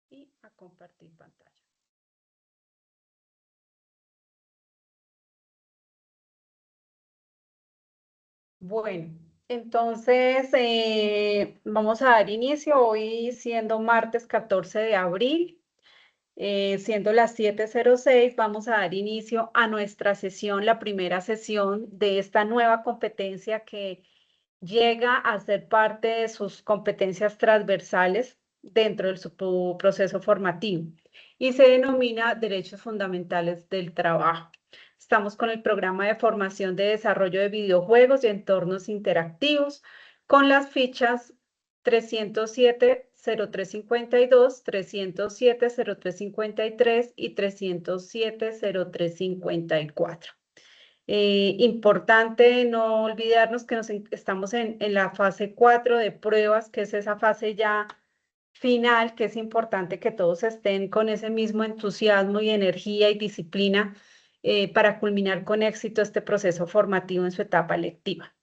y a compartir pantalla. Bueno, entonces vamos a dar inicio hoy siendo martes 14 de abril, siendo las 7:06, vamos a dar inicio a nuestra sesión, la primera sesión de esta nueva competencia que llega a ser parte de sus competencias transversales dentro de su proceso formativo y se denomina Derechos Fundamentales del Trabajo. Estamos con el programa de formación de desarrollo de videojuegos y entornos interactivos con las fichas 307 0352, 307 0353 y 307 0354. Importante no olvidarnos que estamos en la fase 4 de pruebas, que es esa fase ya final, que es importante que todos estén con ese mismo entusiasmo y energía y disciplina para culminar con éxito este proceso formativo en su etapa lectiva.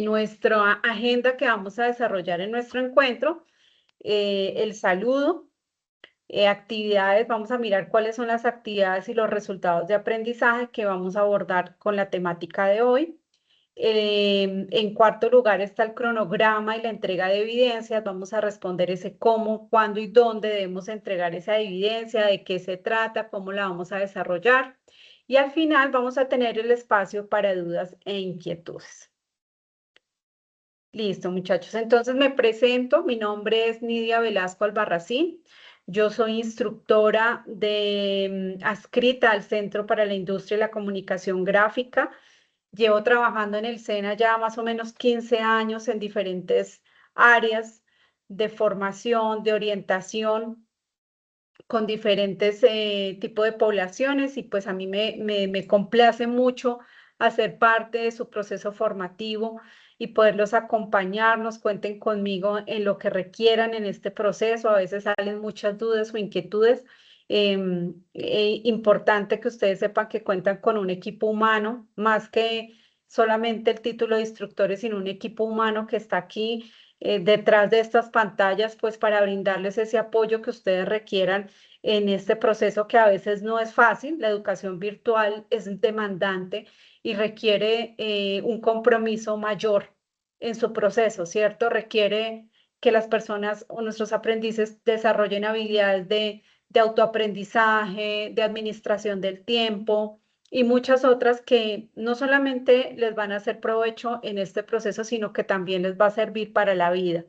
Nuestra agenda que vamos a desarrollar en nuestro encuentro, el saludo, actividades, vamos a mirar cuáles son las actividades y los resultados de aprendizaje que vamos a abordar con la temática de hoy. En cuarto lugar está el cronograma y la entrega de evidencias. Vamos a responder ese cómo, cuándo y dónde debemos entregar esa evidencia, de qué se trata, cómo la vamos a desarrollar. Y al final vamos a tener el espacio para dudas e inquietudes. Listo, muchachos. Entonces me presento. Mi nombre es Nidia Velasco Albarracín. Yo soy instructora adscrita al Centro para la Industria y la Comunicación Gráfica. Llevo trabajando en el SENA ya más o menos 15 años en diferentes áreas de formación, de orientación, con diferentes tipos de poblaciones y pues a mí me complace mucho hacer parte de su proceso formativo y poderlos acompañarnos, cuenten conmigo en lo que requieran en este proceso. A veces salen muchas dudas o inquietudes. Importante que ustedes sepan que cuentan con un equipo humano, más que solamente el título de instructores, sino un equipo humano que está aquí detrás de estas pantallas, pues para brindarles ese apoyo que ustedes requieran en este proceso que a veces no es fácil. La educación virtual es demandante y requiere un compromiso mayor en su proceso, ¿cierto? Requiere que las personas o nuestros aprendices desarrollen habilidades de autoaprendizaje, de administración del tiempo y muchas otras que no solamente les van a hacer provecho en este proceso, sino que también les va a servir para la vida.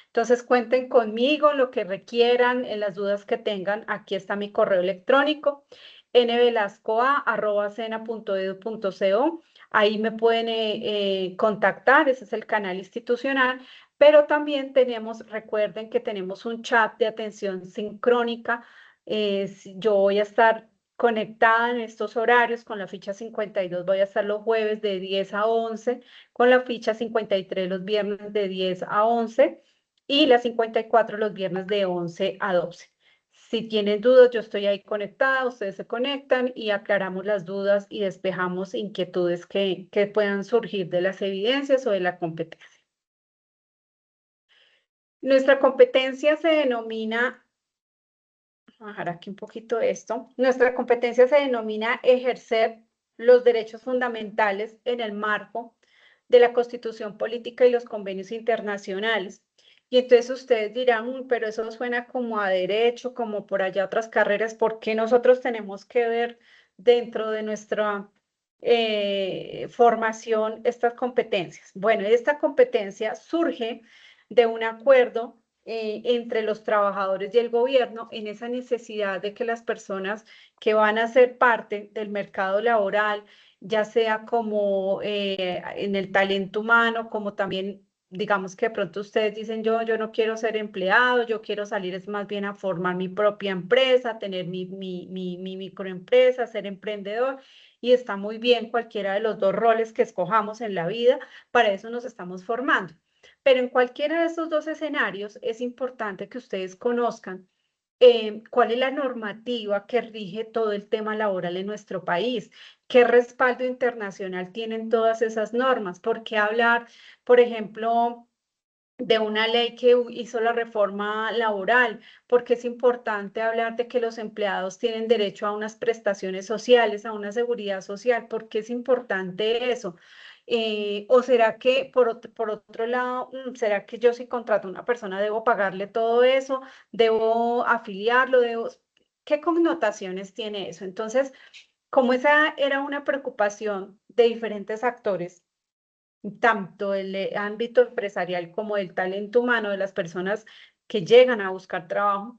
Entonces cuenten conmigo lo que requieran, en las dudas que tengan. Aquí está mi correo electrónico, nvelascoa@sena.edu.co. Ahí me pueden contactar, ese es el canal institucional, pero también recuerden que tenemos un chat de atención sincrónica. Yo voy a estar conectada en estos horarios con la ficha 52, voy a estar los jueves de 10 a 11, con la ficha 53 los viernes de 10 a 11 y la 54 los viernes de 11 a 12. Si tienen dudas, yo estoy ahí conectada, ustedes se conectan y aclaramos las dudas y despejamos inquietudes que puedan surgir de las evidencias o de la competencia. Nuestra competencia se denomina, voy a bajar aquí un poquito esto, nuestra competencia se denomina ejercer los derechos fundamentales en el marco de la Constitución Política y los convenios internacionales. Y entonces ustedes dirán, pero eso suena como a derecho, como por allá otras carreras, ¿por qué nosotros tenemos que ver dentro de nuestra formación estas competencias? Bueno, esta competencia surge de un acuerdo entre los trabajadores y el gobierno en esa necesidad de que las personas que van a ser parte del mercado laboral, ya sea como en el talento humano, como también, digamos que de pronto ustedes dicen, yo no quiero ser empleado, yo quiero salir es más bien a formar mi propia empresa, tener mi microempresa, ser emprendedor. Y está muy bien cualquiera de los dos roles que escojamos en la vida, para eso nos estamos formando. Pero en cualquiera de estos dos escenarios es importante que ustedes conozcan cuál es la normativa que rige todo el tema laboral en nuestro país, qué respaldo internacional tienen todas esas normas, por qué hablar, por ejemplo, de una ley que hizo la reforma laboral, porque es importante hablar de que los empleados tienen derecho a unas prestaciones sociales, a una seguridad social, porque es importante eso. ¿O será que por otro lado, será que yo si contrato a una persona debo pagarle todo eso, debo afiliarlo, ¿qué connotaciones tiene eso? Entonces, como esa era una preocupación de diferentes actores, tanto el ámbito empresarial como el talento humano de las personas que llegan a buscar trabajo.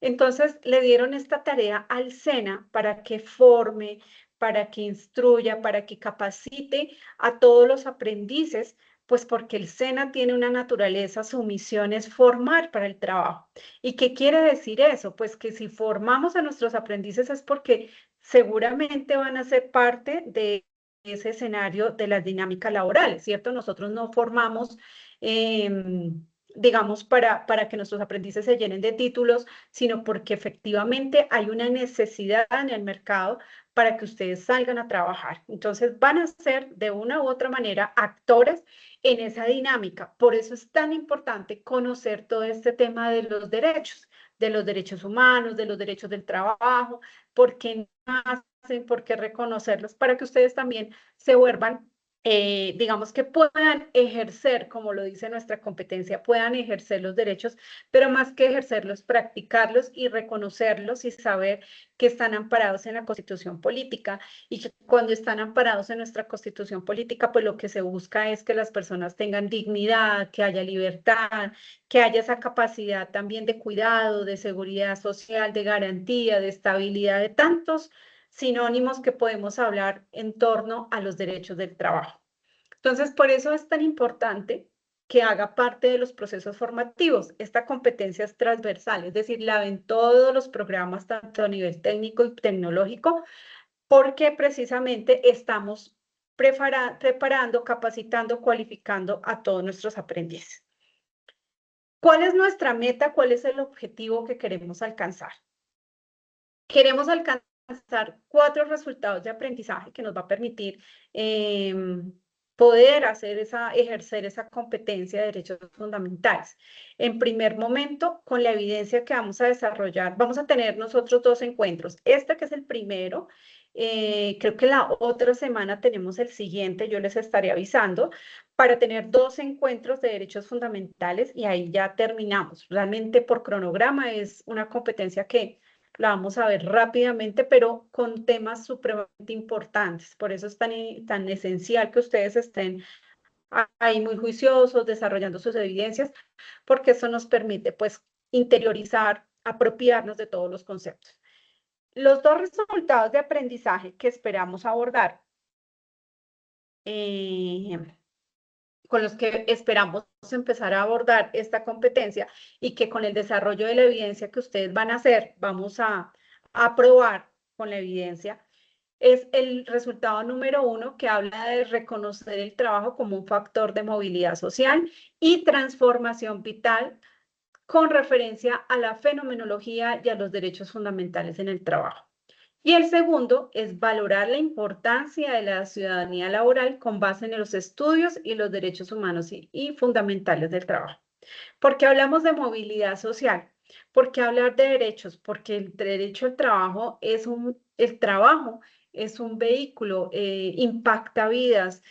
Entonces le dieron esta tarea al SENA para que forme, para que instruya, para que capacite a todos los aprendices, pues porque el SENA tiene una naturaleza, su misión es formar para el trabajo. ¿Y qué quiere decir eso? Pues que si formamos a nuestros aprendices es porque seguramente van a ser parte de ese escenario de las dinámicas laborales, ¿cierto? Nosotros no formamos, digamos, para que nuestros aprendices se llenen de títulos, sino porque efectivamente hay una necesidad en el mercado para que ustedes salgan a trabajar. Entonces van a ser de una u otra manera actores en esa dinámica. Por eso es tan importante conocer todo este tema de los derechos humanos, de los derechos del trabajo, porque nacen, por qué reconocerlos, para que ustedes también se vuelvan, digamos que puedan ejercer, como lo dice nuestra competencia, puedan ejercer los derechos, pero más que ejercerlos, practicarlos y reconocerlos y saber que están amparados en la Constitución política y que cuando están amparados en nuestra Constitución política, pues lo que se busca es que las personas tengan dignidad, que haya libertad, que haya esa capacidad también de cuidado, de seguridad social, de garantía, de estabilidad, de tantos sinónimos que podemos hablar en torno a los derechos del trabajo. Entonces, por eso es tan importante que haga parte de los procesos formativos. Esta competencia es transversal, es decir, la ven todos los programas, tanto a nivel técnico y tecnológico, porque precisamente estamos preparando, capacitando, cualificando a todos nuestros aprendices. ¿Cuál es nuestra meta? ¿Cuál es el objetivo que queremos alcanzar? Queremos alcanzar 4 resultados de aprendizaje que nos va a permitir poder ejercer esa competencia de derechos fundamentales. En primer momento, con la evidencia que vamos a desarrollar, vamos a tener nosotros 2 encuentros. Este que es el primero, creo que la otra semana tenemos el siguiente, yo les estaré avisando, para tener 2 encuentros de derechos fundamentales y ahí ya terminamos. Realmente por cronograma es una competencia que la vamos a ver rápidamente, pero con temas supremamente importantes. Por eso es tan esencial que ustedes estén ahí muy juiciosos, desarrollando sus evidencias, porque eso nos permite, pues, interiorizar, apropiarnos de todos los conceptos. Los 2 resultados de aprendizaje que esperamos abordar, con los que esperamos empezar a abordar esta competencia y que con el desarrollo de la evidencia que ustedes van a hacer, vamos a probar con la evidencia, es el resultado número 1 que habla de reconocer el trabajo como un factor de movilidad social y transformación vital con referencia a la fenomenología y a los derechos fundamentales en el trabajo. Y el segundo es valorar la importancia de la ciudadanía laboral con base en los estudios y los derechos humanos y fundamentales del trabajo. ¿Por qué hablamos de movilidad social? ¿Por qué hablar de derechos? Porque el derecho al trabajo el trabajo es un vehículo, impacta vidas,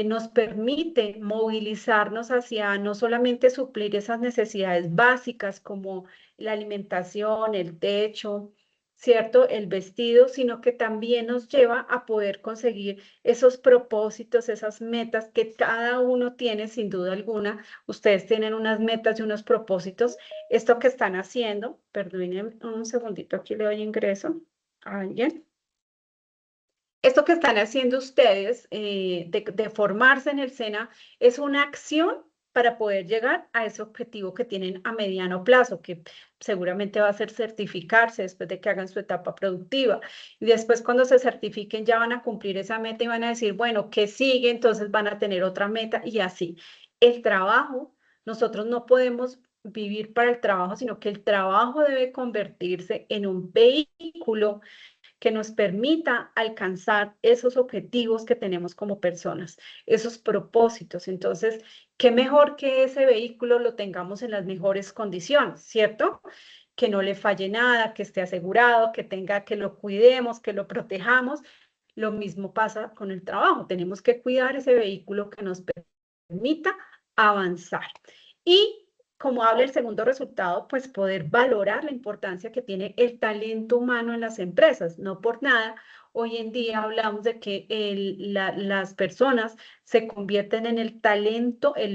nos permite movilizarnos hacia no solamente suplir esas necesidades básicas como la alimentación, el techo, ¿cierto? El vestido, sino que también nos lleva a poder conseguir esos propósitos, esas metas que cada uno tiene sin duda alguna. Ustedes tienen unas metas y unos propósitos. Esto que están haciendo, perdonen un segundito, aquí le doy ingreso a alguien. Esto que están haciendo ustedes de formarse en el SENA es una acción para poder llegar a ese objetivo que tienen a mediano plazo, que seguramente va a ser certificarse después de que hagan su etapa productiva. Y después cuando se certifiquen ya van a cumplir esa meta y van a decir, bueno, ¿qué sigue? Entonces van a tener otra meta y así. El trabajo, nosotros no podemos vivir para el trabajo, sino que el trabajo debe convertirse en un vehículo que nos permita alcanzar esos objetivos que tenemos como personas, esos propósitos. Entonces, qué mejor que ese vehículo lo tengamos en las mejores condiciones, ¿cierto? Que no le falle nada, que esté asegurado, que tenga, que lo cuidemos, que lo protejamos. Lo mismo pasa con el trabajo. Tenemos que cuidar ese vehículo que nos permita avanzar. Y como habla el segundo resultado, pues poder valorar la importancia que tiene el talento humano en las empresas. No por nada, hoy en día hablamos de que las personas se convierten en el talento, en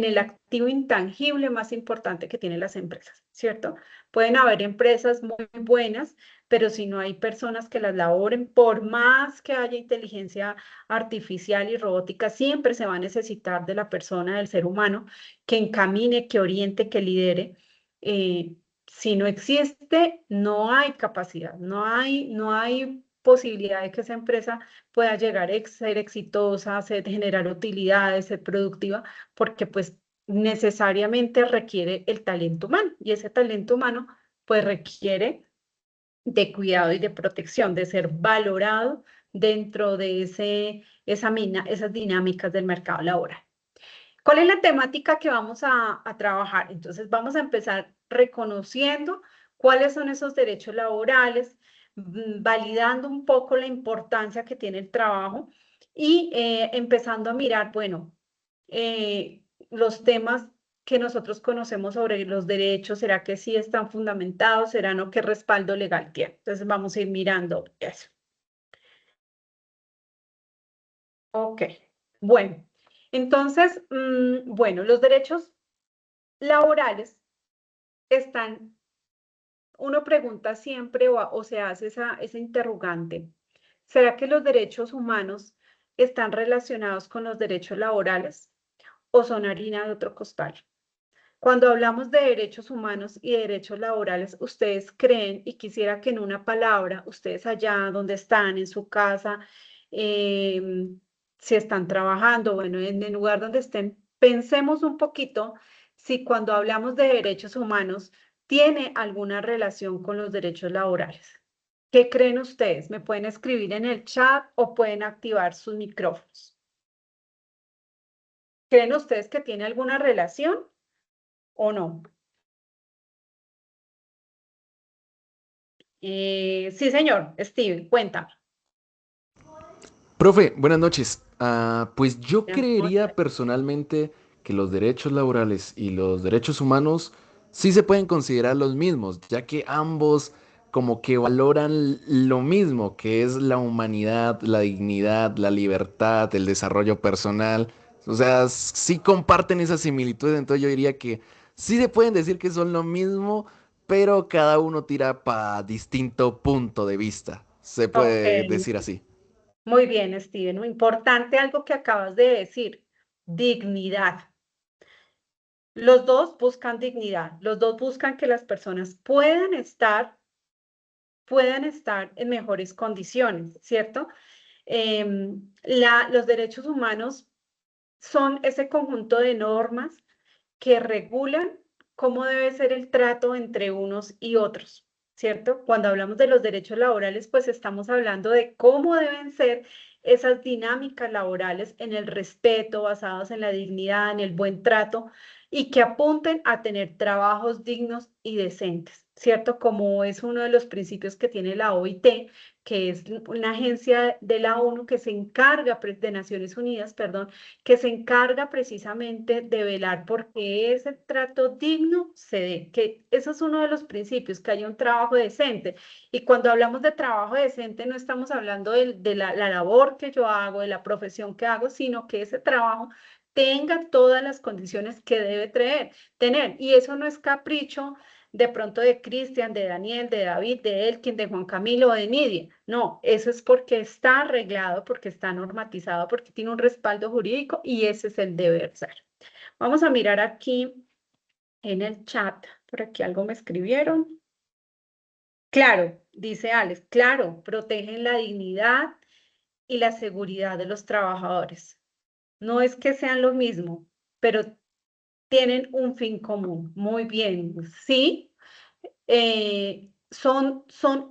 el activo intangible más importante que tienen las empresas, ¿cierto? Pueden haber empresas muy buenas, pero si no hay personas que las laboren, por más que haya inteligencia artificial y robótica, siempre se va a necesitar de la persona, del ser humano, que encamine, que oriente, que lidere. Eh, si no existe, no hay capacidad, no hay posibilidad de que esa empresa pueda llegar a ser exitosa, generar utilidades, ser productiva, porque pues necesariamente requiere el talento humano y ese talento humano pues requiere de cuidado y de protección, de ser valorado dentro de esas dinámicas del mercado laboral. ¿Cuál es la temática que vamos a trabajar? Entonces vamos a empezar reconociendo cuáles son esos derechos laborales, validando un poco la importancia que tiene el trabajo y empezando a mirar, bueno, los temas que nosotros conocemos sobre los derechos, ¿será que sí están fundamentados? ¿Será no? ¿Qué respaldo legal tiene? Entonces vamos a ir mirando eso. Ok, bueno, entonces, bueno, los derechos laborales están, uno pregunta siempre o se hace esa interrogante, ¿será que los derechos humanos están relacionados con los derechos laborales o son harina de otro costal? Cuando hablamos de derechos humanos y de derechos laborales, ¿ustedes creen, y quisiera que en una palabra, ustedes allá donde están, en su casa, si están trabajando, bueno, en el lugar donde estén, pensemos un poquito si cuando hablamos de derechos humanos tiene alguna relación con los derechos laborales? ¿Qué creen ustedes? Me pueden escribir en el chat o pueden activar sus micrófonos. ¿Creen ustedes que tiene alguna relación o no? Sí, señor, Steve, cuéntame. Profe, buenas noches. Pues yo Ya, no creería sé. personalmente que los derechos laborales y los derechos humanos sí se pueden considerar los mismos, ya que ambos como que valoran lo mismo, que es la humanidad, la dignidad, la libertad, el desarrollo personal. O sea, sí comparten esas similitudes, entonces yo diría que sí se pueden decir que son lo mismo, pero cada uno tira para distinto punto de vista. Se Ok, puede decir así. muy bien, Steven. Muy importante algo que acabas de decir, dignidad. Los dos buscan dignidad, los dos buscan que las personas puedan estar en mejores condiciones, ¿cierto? Los derechos humanos son ese conjunto de normas que regulan cómo debe ser el trato entre unos y otros, ¿cierto? Cuando hablamos de los derechos laborales, pues estamos hablando de cómo deben ser esas dinámicas laborales en el respeto, basadas en la dignidad, en el buen trato y que apunten a tener trabajos dignos y decentes, ¿cierto? Como es uno de los principios que tiene la OIT, que es una agencia de la ONU que se encarga, de Naciones Unidas, perdón, que se encarga precisamente de velar porque ese trato digno se dé, que eso es uno de los principios, que haya un trabajo decente. Y cuando hablamos de trabajo decente, no estamos hablando de la labor que yo hago, de la profesión que hago, sino que ese trabajo tenga todas las condiciones que debe tener. Y eso no es capricho de pronto de Cristian, de Daniel, de David, de Elkin, de Juan Camilo o de Nidia. No, eso es porque está arreglado, porque está normatizado, porque tiene un respaldo jurídico y ese es el deber ser. Vamos a mirar aquí en el chat, por aquí algo me escribieron. Claro, dice Alex, claro, protegen la dignidad y la seguridad de los trabajadores. No es que sean lo mismo, pero tienen un fin común. Muy bien, sí.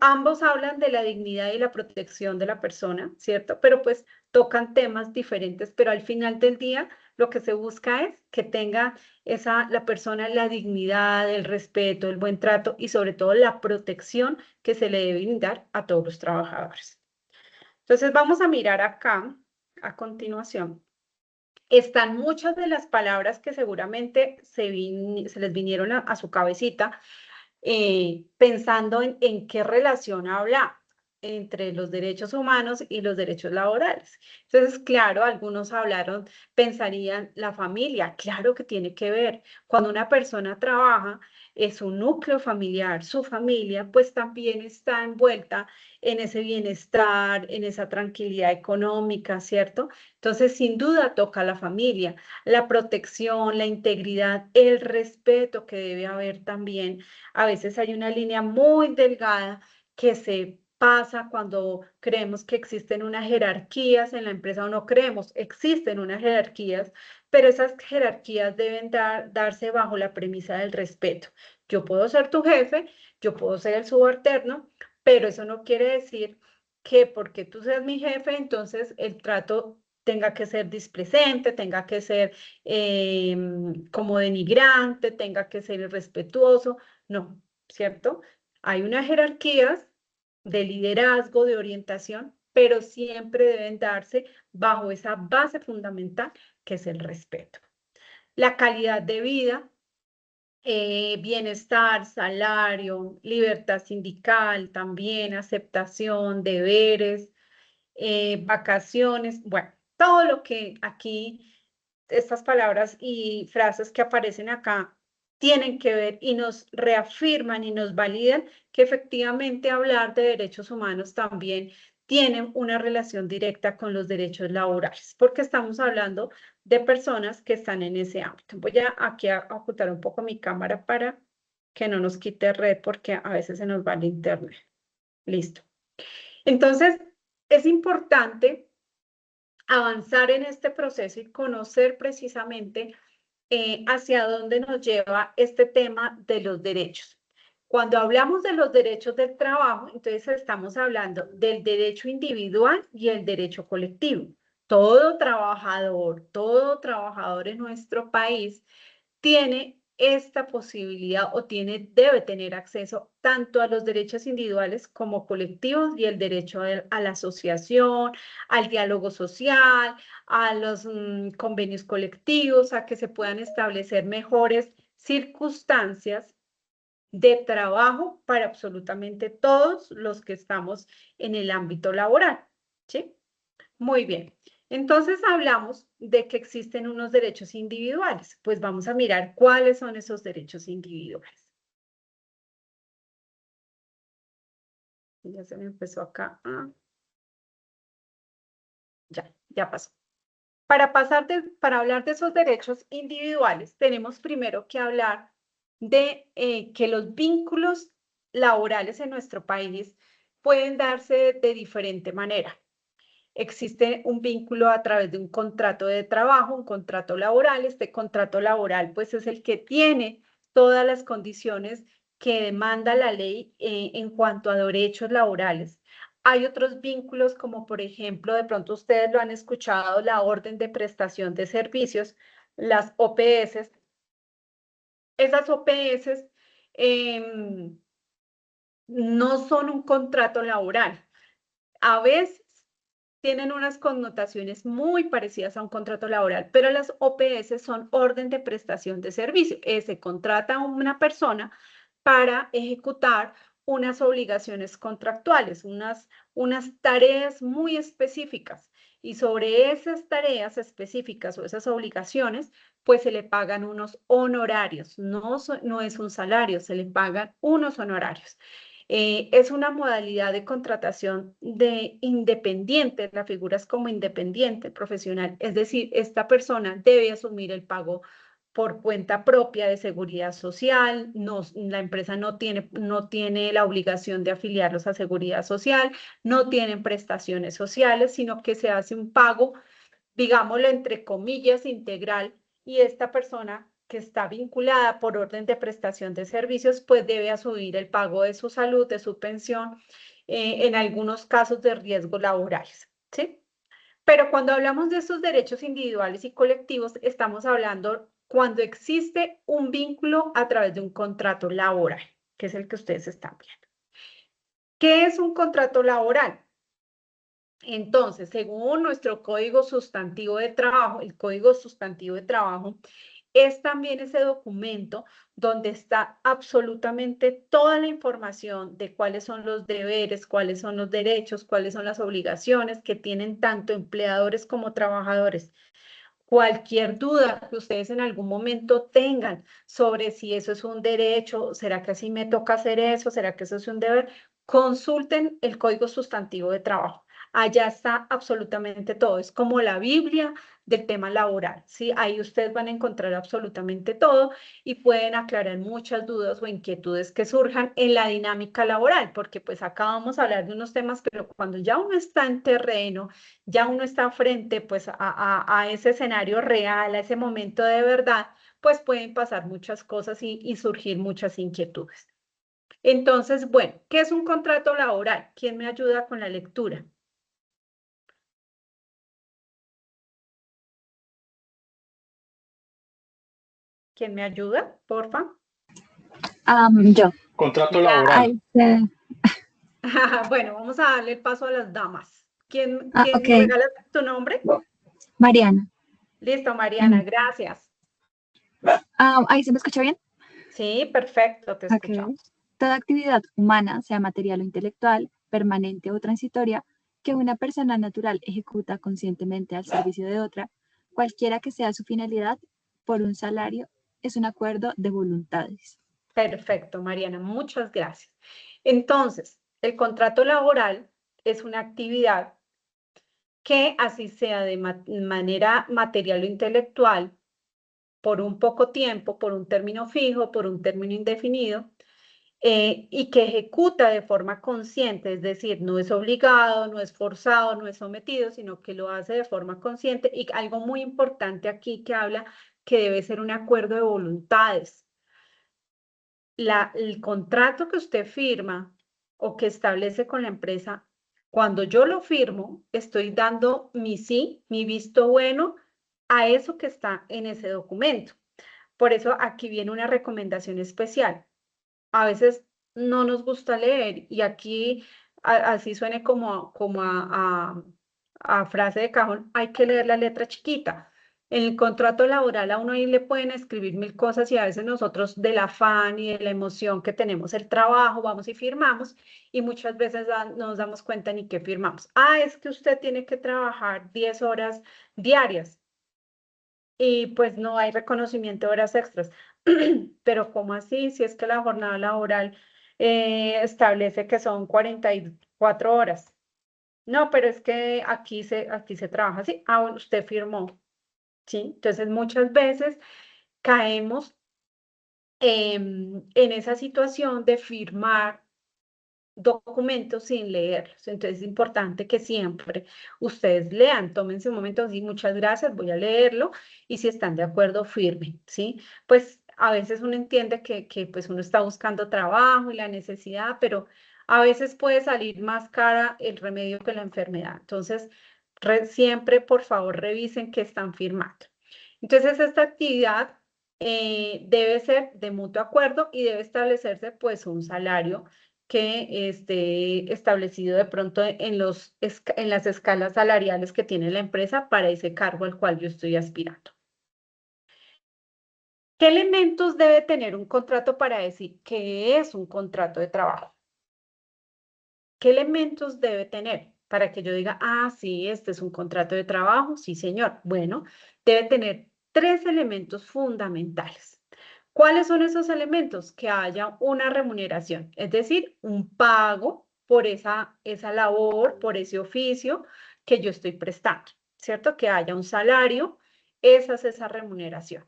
ambos hablan de la dignidad y la protección de la persona, ¿cierto? Pero pues tocan temas diferentes, pero al final del día lo que se busca es que tenga la persona la dignidad, el respeto, el buen trato y sobre todo la protección que se le debe brindar a todos los trabajadores. Entonces vamos a mirar acá, a continuación. Están muchas de las palabras que seguramente se les vinieron a su cabecita pensando en qué relación habla entre los derechos humanos y los derechos laborales. Entonces, claro, algunos pensarían la familia, claro que tiene que ver. Cuando una persona trabaja, es un núcleo familiar, su familia, pues también está envuelta en ese bienestar, en esa tranquilidad económica, ¿cierto? Entonces, sin duda toca a la familia, la protección, la integridad, el respeto que debe haber también. A veces hay una línea muy delgada que se pasa cuando creemos que existen unas jerarquías en la empresa o no creemos, existen unas jerarquías, pero esas jerarquías deben darse bajo la premisa del respeto. Yo puedo ser tu jefe, yo puedo ser el subalterno, pero eso no quiere decir que porque tú seas mi jefe, entonces el trato tenga que ser displecente, tenga que ser como denigrante, tenga que ser irrespetuoso. No, ¿cierto? Hay unas jerarquías de liderazgo, de orientación, pero siempre deben darse bajo esa base fundamental que es el respeto. La calidad de vida, bienestar, salario, libertad sindical, también aceptación, deberes, vacaciones, bueno, todo lo que aquí estas palabras y frases que aparecen acá tienen que ver y nos reafirman y nos validan que efectivamente hablar de derechos humanos también tiene una relación directa con los derechos laborales, porque estamos hablando de personas que están en ese ámbito. Voy aquí a ocultar un poco mi cámara para que no nos quite red, porque a veces se nos va el internet. Listo. Entonces, es importante avanzar en este proceso y conocer precisamente hacia dónde nos lleva este tema de los derechos. Cuando hablamos de los derechos del trabajo, entonces estamos hablando del derecho individual y el derecho colectivo. Todo trabajador en nuestro país tiene esta posibilidad o debe tener acceso tanto a los derechos individuales como colectivos y el derecho a la asociación, al diálogo social, a los convenios colectivos, a que se puedan establecer mejores circunstancias de trabajo para absolutamente todos los que estamos en el ámbito laboral. ¿Sí? Muy bien. Entonces hablamos de que existen unos derechos individuales. Pues vamos a mirar cuáles son esos derechos individuales. Ya se me empezó acá. Ya pasó. Para hablar de esos derechos individuales, tenemos primero que hablar de que los vínculos laborales en nuestro país pueden darse de diferente manera. Existe un vínculo a través de un contrato de trabajo, un contrato laboral. Este contrato laboral, pues, es el que tiene todas las condiciones que demanda la ley en cuanto a derechos laborales. Hay otros vínculos, como por ejemplo, de pronto ustedes lo han escuchado, la orden de prestación de servicios, las OPS. Esas OPS no son un contrato laboral. A veces tienen unas connotaciones muy parecidas a un contrato laboral, pero las OPS son orden de prestación de servicio. Se contrata a una persona para ejecutar unas obligaciones contractuales, unas tareas muy específicas. Y sobre esas tareas específicas o esas obligaciones, pues se le pagan unos honorarios. No es un salario, se le pagan unos honorarios. Es una modalidad de contratación de independiente, la figura es como independiente profesional, es decir, esta persona debe asumir el pago por cuenta propia de seguridad social, la empresa no tiene la obligación de afiliarlos a seguridad social, no tienen prestaciones sociales, sino que se hace un pago, digámoslo entre comillas, integral, y esta persona que está vinculada por orden de prestación de servicios, pues debe asumir el pago de su salud, de su pensión, en algunos casos de riesgos laborales, ¿sí? Pero cuando hablamos de estos derechos individuales y colectivos, estamos hablando cuando existe un vínculo a través de un contrato laboral, que es el que ustedes están viendo. ¿Qué es un contrato laboral? Entonces, según nuestro Código Sustantivo de Trabajo, el Código Sustantivo de Trabajo es también ese documento donde está absolutamente toda la información de cuáles son los deberes, cuáles son los derechos, cuáles son las obligaciones que tienen tanto empleadores como trabajadores. Cualquier duda que ustedes en algún momento tengan sobre si eso es un derecho, ¿será que así me toca hacer eso? ¿Será que eso es un deber? Consulten el Código Sustantivo de Trabajo. Allá está absolutamente todo. Es como la Biblia del tema laboral, ¿sí? Ahí ustedes van a encontrar absolutamente todo y pueden aclarar muchas dudas o inquietudes que surjan en la dinámica laboral, porque pues acá vamos a hablar de unos temas, pero cuando ya uno está en terreno, ya uno está frente pues a ese escenario real, a ese momento de verdad, pues pueden pasar muchas cosas y surgir muchas inquietudes. Entonces, bueno, ¿qué es un contrato laboral? ¿Quién me ayuda con la lectura? ¿Quién me ayuda, porfa? Yo. Contrato Ya, laboral. Bueno, vamos a darle el paso a las damas. ¿Quién Ok, me regala tu nombre? Mariana. Listo, Mm. Mariana, gracias. Ahí se me escucha bien. Sí, perfecto, te Ok. escuchamos. Toda actividad humana, sea material o intelectual, permanente o transitoria, que una persona natural ejecuta conscientemente al servicio de otra, cualquiera que sea su finalidad, por un salario, es un acuerdo de voluntades. Perfecto, Mariana, muchas gracias. Entonces, el contrato laboral es una actividad que, así sea de manera material o intelectual, por un poco tiempo, por un término fijo, por un término indefinido, y que ejecuta de forma consciente, es decir, no es obligado, no es forzado, no es sometido, sino que lo hace de forma consciente. Y algo muy importante aquí que habla que debe ser un acuerdo de voluntades. El contrato que usted firma o que establece con la empresa, cuando yo lo firmo, estoy dando mi sí, mi visto bueno a eso que está en ese documento. Por eso aquí viene una recomendación especial. A veces no nos gusta leer y aquí, así suene como a frase de cajón, hay que leer la letra chiquita. En el contrato laboral a uno ahí le pueden escribir mil cosas y a veces nosotros del afán y de la emoción que tenemos el trabajo, vamos y firmamos y muchas veces no nos damos cuenta ni qué firmamos. Ah, es que usted tiene que trabajar 10 horas diarias y pues no hay reconocimiento de horas extras. Pero ¿cómo así? Si es que la jornada laboral establece que son 44 horas. No, pero es que aquí se trabaja así. Ah, bueno, usted firmó, ¿sí? Entonces muchas veces caemos en esa situación de firmar documentos sin leerlos. Entonces es importante que siempre ustedes lean, tómense un momento, sí, muchas gracias, voy a leerlo y si están de acuerdo, firmen, ¿sí? Pues a veces uno entiende que pues uno está buscando trabajo y la necesidad, pero a veces puede salir más cara el remedio que la enfermedad. Entonces, siempre, por favor, revisen qué están firmando. Entonces, esta actividad debe ser de mutuo acuerdo y debe establecerse pues un salario que esté establecido de pronto en las escalas salariales que tiene la empresa para ese cargo al cual yo estoy aspirando. ¿Qué elementos debe tener un contrato para decir que es un contrato de trabajo? ¿Qué elementos debe tener para que yo diga, ah, sí, este es un contrato de trabajo? Sí, señor. Bueno, debe tener tres elementos fundamentales. ¿Cuáles son esos elementos? Que haya una remuneración, es decir, un pago por esa labor, por ese oficio que yo estoy prestando, ¿cierto? Que haya un salario, esa es esa remuneración.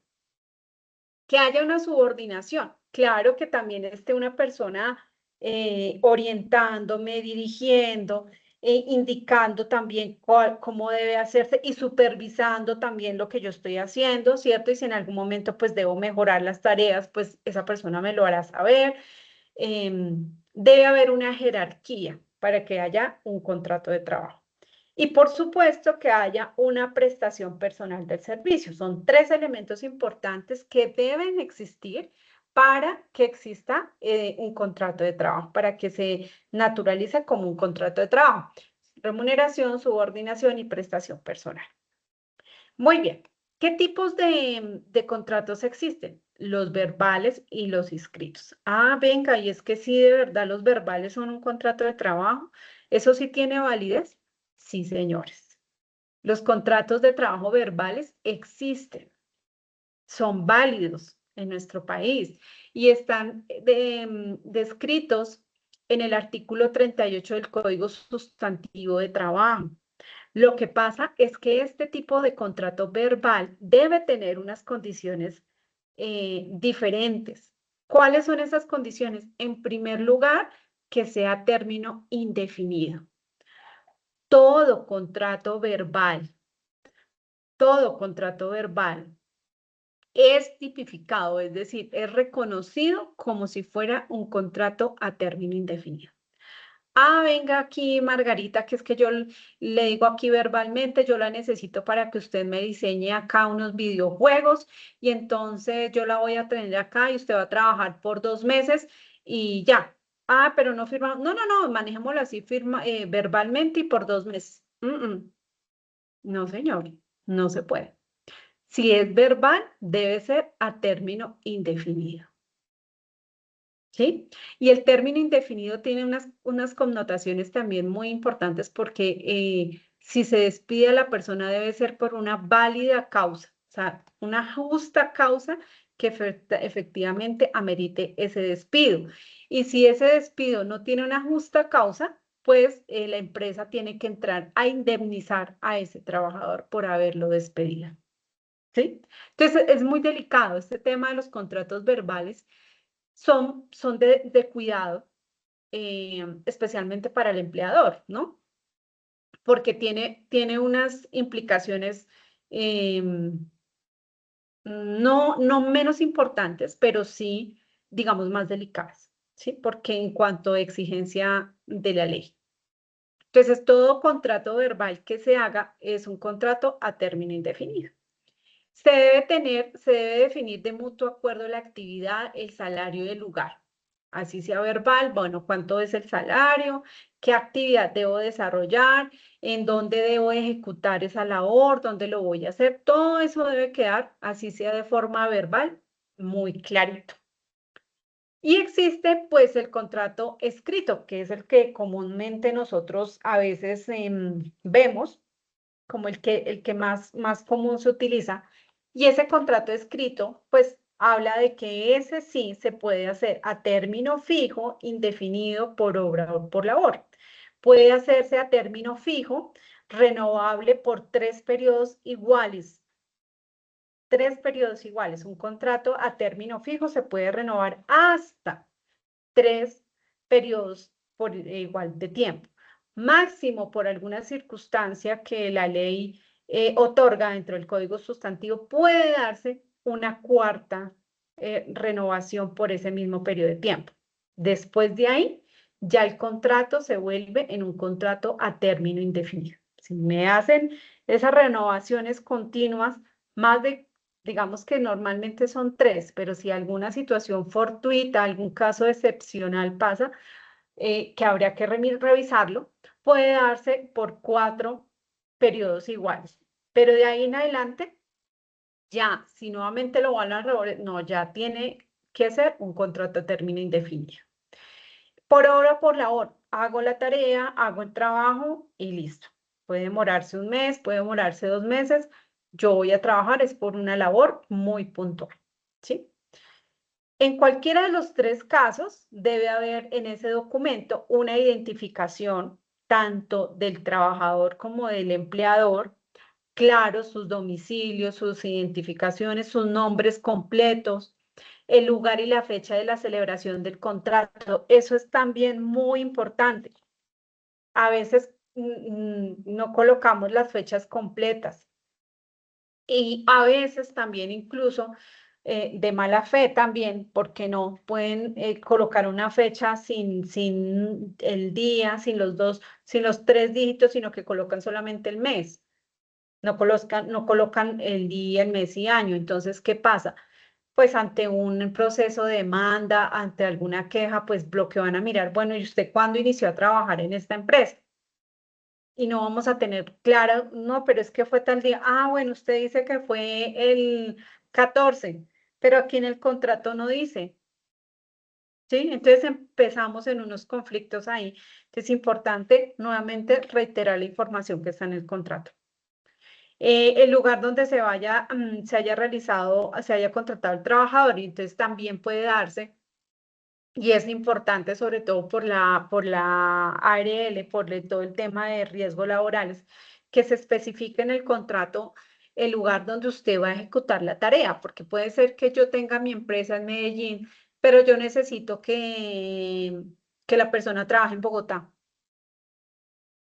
Que haya una subordinación, claro que también esté una persona orientándome, dirigiendo, indicando también cómo debe hacerse y supervisando también lo que yo estoy haciendo, ¿cierto? Y si en algún momento pues debo mejorar las tareas, pues esa persona me lo hará saber. Debe haber una jerarquía para que haya un contrato de trabajo. Y por supuesto que haya una prestación personal del servicio. Son 3 elementos importantes que deben existir para que exista un contrato de trabajo, para que se naturalice como un contrato de trabajo. Remuneración, subordinación y prestación personal. Muy bien. ¿Qué tipos de contratos existen? Los verbales y los inscritos. Ah, venga, y es que sí, de verdad, los verbales son un contrato de trabajo. ¿Eso sí tiene validez? Sí, señores. Los contratos de trabajo verbales existen, son válidos en nuestro país y están descritos en el artículo 38 del Código Sustantivo de Trabajo. Lo que pasa es que este tipo de contrato verbal debe tener unas condiciones diferentes. ¿Cuáles son esas condiciones? En primer lugar, que sea término indefinido. Todo contrato verbal es tipificado, es decir, es reconocido como si fuera un contrato a término indefinido. Ah, venga aquí, Margarita, que es que yo le digo aquí verbalmente, yo la necesito para que usted me diseñe acá unos videojuegos y entonces yo la voy a tener acá y usted va a trabajar por 2 meses y ya. Ah, pero no firma. No, no, no, manejémoslo así verbalmente y por 2 meses. No, señor, no se puede. Si es verbal, debe ser a término indefinido. ¿Sí? Y el término indefinido tiene unas connotaciones también muy importantes porque si se despide a la persona debe ser por una válida causa, o sea, una justa causa que efectivamente amerite ese despido. Y si ese despido no tiene una justa causa, pues la empresa tiene que entrar a indemnizar a ese trabajador por haberlo despedido. ¿Sí? Entonces es muy delicado este tema de los contratos verbales. Son de cuidado, especialmente para el empleador, ¿no? Porque tiene unas implicaciones no menos importantes, pero sí, digamos, más delicadas, ¿sí? Porque en cuanto a exigencia de la ley. Entonces, todo contrato verbal que se haga es un contrato a término indefinido. Se debe definir de mutuo acuerdo la actividad, el salario y el lugar. Así sea verbal, bueno, cuánto es el salario, qué actividad debo desarrollar, en dónde debo ejecutar esa labor, dónde lo voy a hacer. Todo eso debe quedar, así sea de forma verbal, muy clarito. Y existe pues el contrato escrito, que es el que comúnmente nosotros a veces vemos como el que más común se utiliza. Y ese contrato escrito, pues habla de que ese sí se puede hacer a término fijo, indefinido por obra o por labor. Puede hacerse a término fijo, renovable por 3 periodos iguales. 3 periodos iguales. Un contrato a término fijo se puede renovar hasta 3 periodos por igual de tiempo. Máximo por alguna circunstancia que la ley otorga dentro del Código Sustantivo, puede darse una cuarta renovación por ese mismo periodo de tiempo. Después de ahí, ya el contrato se vuelve en un contrato a término indefinido. Si me hacen esas renovaciones continuas, más de, digamos que normalmente son 3, pero si alguna situación fortuita, algún caso excepcional pasa, que habría que revisarlo, puede darse por 4 periodos iguales. Pero de ahí en adelante, ya, si nuevamente lo van a revolver, no, ya tiene que ser un contrato a término indefinido. Por obra o por labor, hago la tarea, hago el trabajo y listo. Puede demorarse 1 mes, puede demorarse 2 meses. Yo voy a trabajar, es por una labor muy puntual, ¿sí? En cualquiera de los 3 casos, debe haber en ese documento una identificación tanto del trabajador como del empleador, claro, sus domicilios, sus identificaciones, sus nombres completos, el lugar y la fecha de la celebración del contrato. Eso es también muy importante. A veces no colocamos las fechas completas. Y a veces también incluso de mala fe también, porque no pueden colocar una fecha sin el día, sin los 3 dígitos, sino que colocan solamente el mes. No colocan el día, el mes y año. Entonces, ¿qué pasa? Pues ante un proceso de demanda, ante alguna queja, pues lo que van a mirar, bueno, ¿y usted cuándo inició a trabajar en esta empresa? Y no vamos a tener clara, no, pero es que fue tal día. Ah, bueno, usted dice que fue el 14, pero aquí en el contrato no dice, ¿sí? Entonces empezamos en unos conflictos ahí. Es importante nuevamente reiterar la información que está en el contrato. El lugar donde se haya realizado, se haya contratado el trabajador, y entonces también puede darse, y es importante sobre todo por la ARL, todo el tema de riesgos laborales, que se especifique en el contrato el lugar donde usted va a ejecutar la tarea, porque puede ser que yo tenga mi empresa en Medellín, pero yo necesito que la persona trabaje en Bogotá,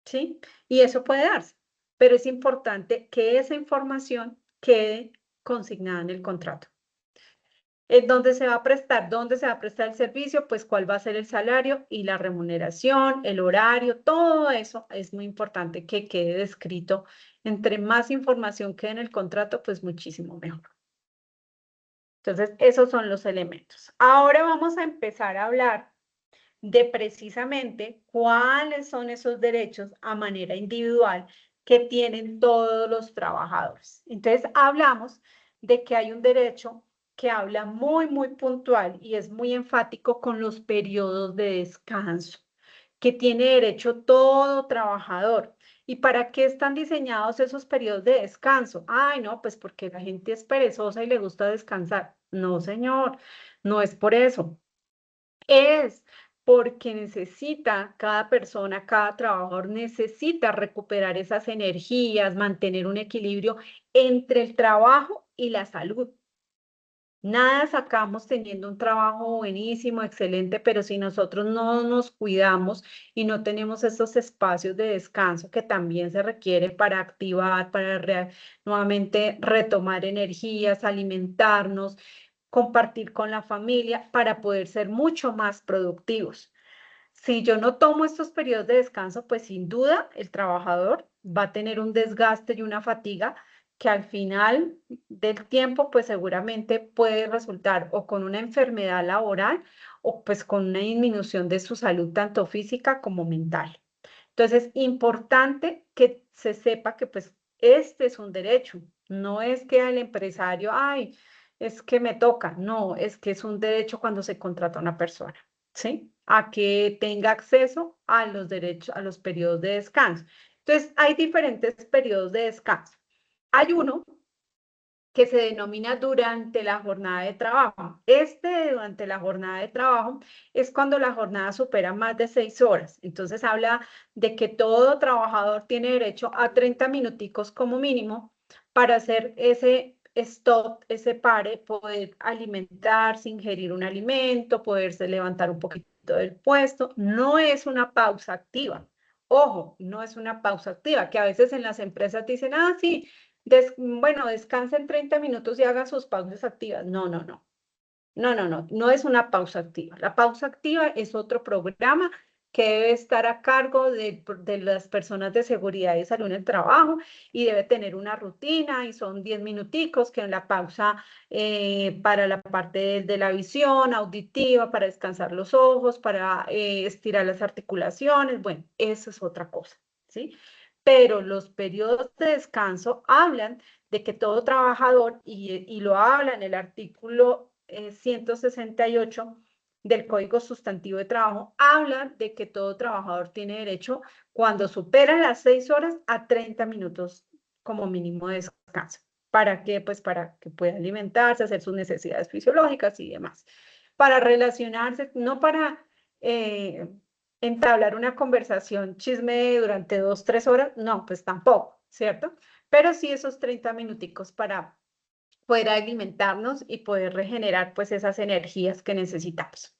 ¿sí? Y eso puede darse, pero es importante que esa información quede consignada en el contrato. ¿Dónde se va a prestar el servicio? Pues cuál va a ser el salario y la remuneración, el horario, todo eso es muy importante que quede descrito. Entre más información quede en el contrato, pues muchísimo mejor. Entonces, esos son los elementos. Ahora vamos a empezar a hablar de precisamente cuáles son esos derechos a manera individual que tienen todos los trabajadores. Entonces, hablamos de que hay un derecho que habla muy puntual y es muy enfático con los periodos de descanso, que tiene derecho todo trabajador. ¿Y para qué están diseñados esos periodos de descanso? Ay, no, pues porque la gente es perezosa y le gusta descansar. No, señor, no es por eso. Es porque necesita cada persona, cada trabajador necesita recuperar esas energías, mantener un equilibrio entre el trabajo y la salud. Nada sacamos teniendo un trabajo buenísimo, excelente, pero si nosotros no nos cuidamos y no tenemos esos espacios de descanso que también se requieren para activar, nuevamente retomar energías, alimentarnos, compartir con la familia para poder ser mucho más productivos. Si yo no tomo estos periodos de descanso, pues sin duda el trabajador va a tener un desgaste y una fatiga que al final del tiempo, pues seguramente puede resultar o con una enfermedad laboral o pues con una disminución de su salud, tanto física como mental. Entonces, importante que se sepa que pues este es un derecho, no es que al empresario, ay, es que me toca, no, es que es un derecho cuando se contrata a una persona, ¿sí? A que tenga acceso a los derechos, a los periodos de descanso. Entonces, hay diferentes periodos de descanso. Hay uno que se denomina durante la jornada de trabajo. Durante la jornada de trabajo es cuando la jornada supera más de 6 horas. Entonces habla de que todo trabajador tiene derecho a 30 minuticos como mínimo para hacer ese stop, ese pare, poder alimentarse, ingerir un alimento, poderse levantar un poquito del puesto. No es una pausa activa. Ojo, no es una pausa activa, que a veces en las empresas dicen, ah, sí, bueno, descansen 30 minutos y hagan sus pausas activas. No, no, no. No, no, no, no es una pausa activa. La pausa activa es otro programa que debe estar a cargo de las personas de seguridad y salud en el trabajo y debe tener una rutina y son 10 minuticos que en la pausa para la parte de la visión auditiva, para descansar los ojos, para estirar las articulaciones. Bueno, eso es otra cosa, ¿sí? Pero los periodos de descanso hablan de que todo trabajador, y lo habla en el artículo 168 del Código Sustantivo de Trabajo, habla de que todo trabajador tiene derecho, cuando supera las 6 horas, a 30 minutos como mínimo de descanso. ¿Para qué? Pues para que pueda alimentarse, hacer sus necesidades fisiológicas y demás. Para relacionarse, no para entablar una conversación chisme durante 2, 3 horas, no, pues tampoco, ¿cierto? Pero sí esos 30 minuticos para poder alimentarnos y poder regenerar pues esas energías que necesitamos.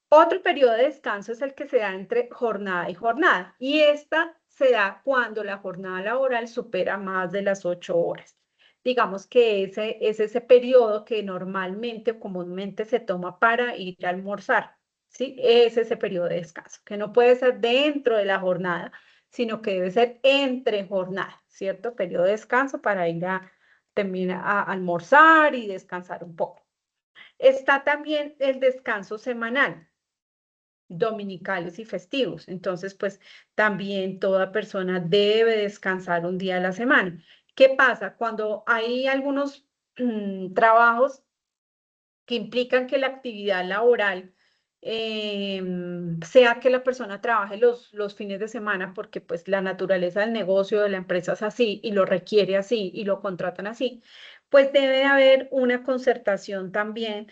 Otro periodo de descanso es el que se da entre jornada y jornada, y esta se da cuando la jornada laboral supera más de las 8 horas. Digamos que ese es ese periodo que normalmente o comúnmente se toma para ir a almorzar, ¿sí? Es ese periodo de descanso, que no puede ser dentro de la jornada, sino que debe ser entre jornadas, ¿cierto? Periodo de descanso para ir a terminar a almorzar y descansar un poco. Está también el descanso semanal, dominicales y festivos. Entonces, pues también toda persona debe descansar un día a la semana. ¿Qué pasa? Cuando hay algunos trabajos que implican que la actividad laboral sea que la persona trabaje los fines de semana, porque pues la naturaleza del negocio de la empresa es así y lo requiere así y lo contratan así, pues debe haber una concertación también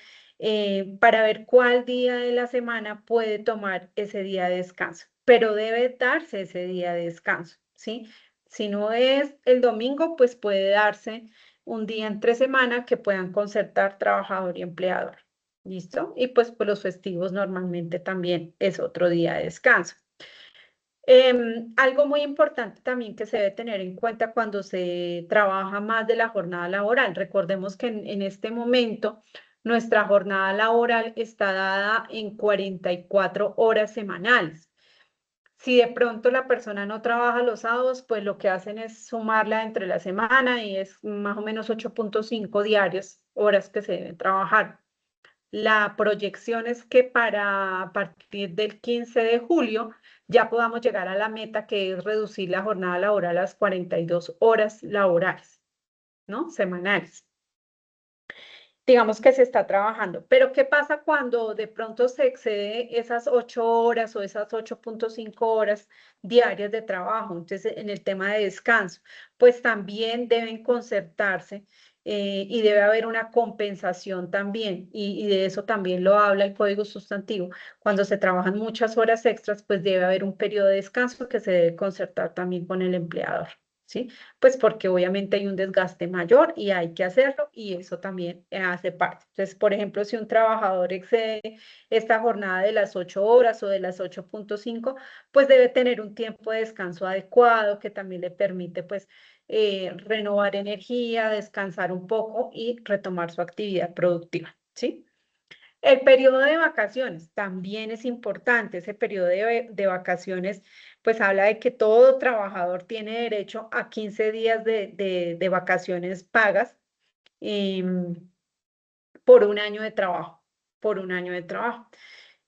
para ver cuál día de la semana puede tomar ese día de descanso, pero debe darse ese día de descanso, ¿sí? Si no es el domingo, pues puede darse un día entre semana que puedan concertar trabajador y empleador. ¿Listo? Y pues por los festivos normalmente también es otro día de descanso. Algo muy importante también que se debe tener en cuenta cuando se trabaja más de la jornada laboral. Recordemos que en este momento nuestra jornada laboral está dada en 44 horas semanales. Si de pronto la persona no trabaja los sábados, pues lo que hacen es sumarla entre la semana y es más o menos 8.5 diarias, horas que se deben trabajar. La proyección es que para a partir del 15 de julio ya podamos llegar a la meta que es reducir la jornada laboral a las 42 horas laborales, ¿no? Semanales. Digamos que se está trabajando. Pero ¿qué pasa cuando de pronto se excede esas 8 horas o esas 8.5 horas diarias de trabajo? Entonces, en el tema de descanso, pues también deben concertarse y debe haber una compensación también. Y de eso también lo habla el Código Sustantivo. Cuando se trabajan muchas horas extras, pues debe haber un periodo de descanso que se debe concertar también con el empleador. ¿Sí? Pues porque obviamente hay un desgaste mayor y hay que hacerlo y eso también hace parte. Entonces, por ejemplo, si un trabajador excede esta jornada de las 8 horas o de las 8.5, pues debe tener un tiempo de descanso adecuado que también le permite pues renovar energía, descansar un poco y retomar su actividad productiva, ¿sí? El periodo de vacaciones también es importante. Ese periodo de vacaciones, pues habla de que todo trabajador tiene derecho a 15 días de vacaciones pagas em, por un año de trabajo, por un año de trabajo.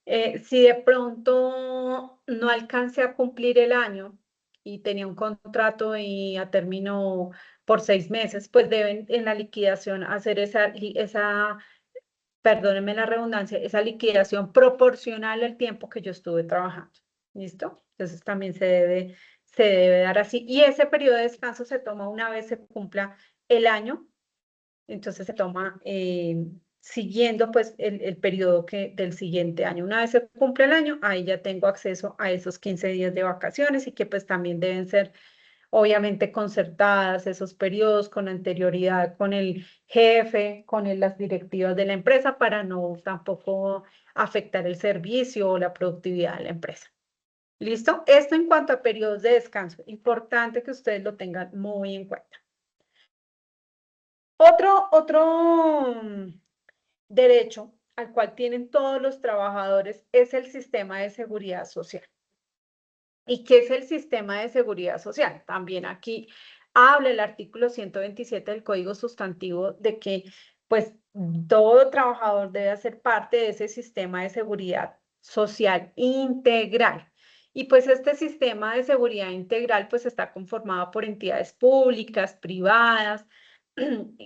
Si de pronto no alcance a cumplir el año y tenía un contrato y a término por 6 meses, pues deben en la liquidación hacer esa perdónenme la redundancia, esa liquidación proporcional al tiempo que yo estuve trabajando. ¿Listo? Entonces también se debe dar así. Y ese periodo de descanso se toma una vez se cumpla el año, entonces se toma siguiendo pues el periodo del siguiente año. Una vez se cumple el año, ahí ya tengo acceso a esos 15 días de vacaciones y que pues también deben ser obviamente concertadas esos periodos con anterioridad con el jefe, con las directivas de la empresa para no tampoco afectar el servicio o la productividad de la empresa. ¿Listo? Esto en cuanto a periodos de descanso. Importante que ustedes lo tengan muy en cuenta. Otro derecho al cual tienen todos los trabajadores es el sistema de seguridad social. ¿Y qué es el sistema de seguridad social? También aquí habla el artículo 127 del Código Sustantivo de que pues todo trabajador debe hacer parte de ese sistema de seguridad social integral. Y pues este sistema de seguridad integral pues está conformado por entidades públicas, privadas,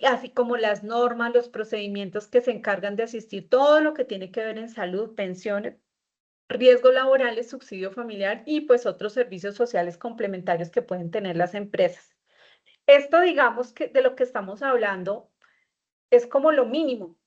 así como las normas, los procedimientos que se encargan de asistir todo lo que tiene que ver en salud, pensiones, riesgos laborales, subsidio familiar y pues otros servicios sociales complementarios que pueden tener las empresas. Esto, digamos que de lo que estamos hablando es como lo mínimo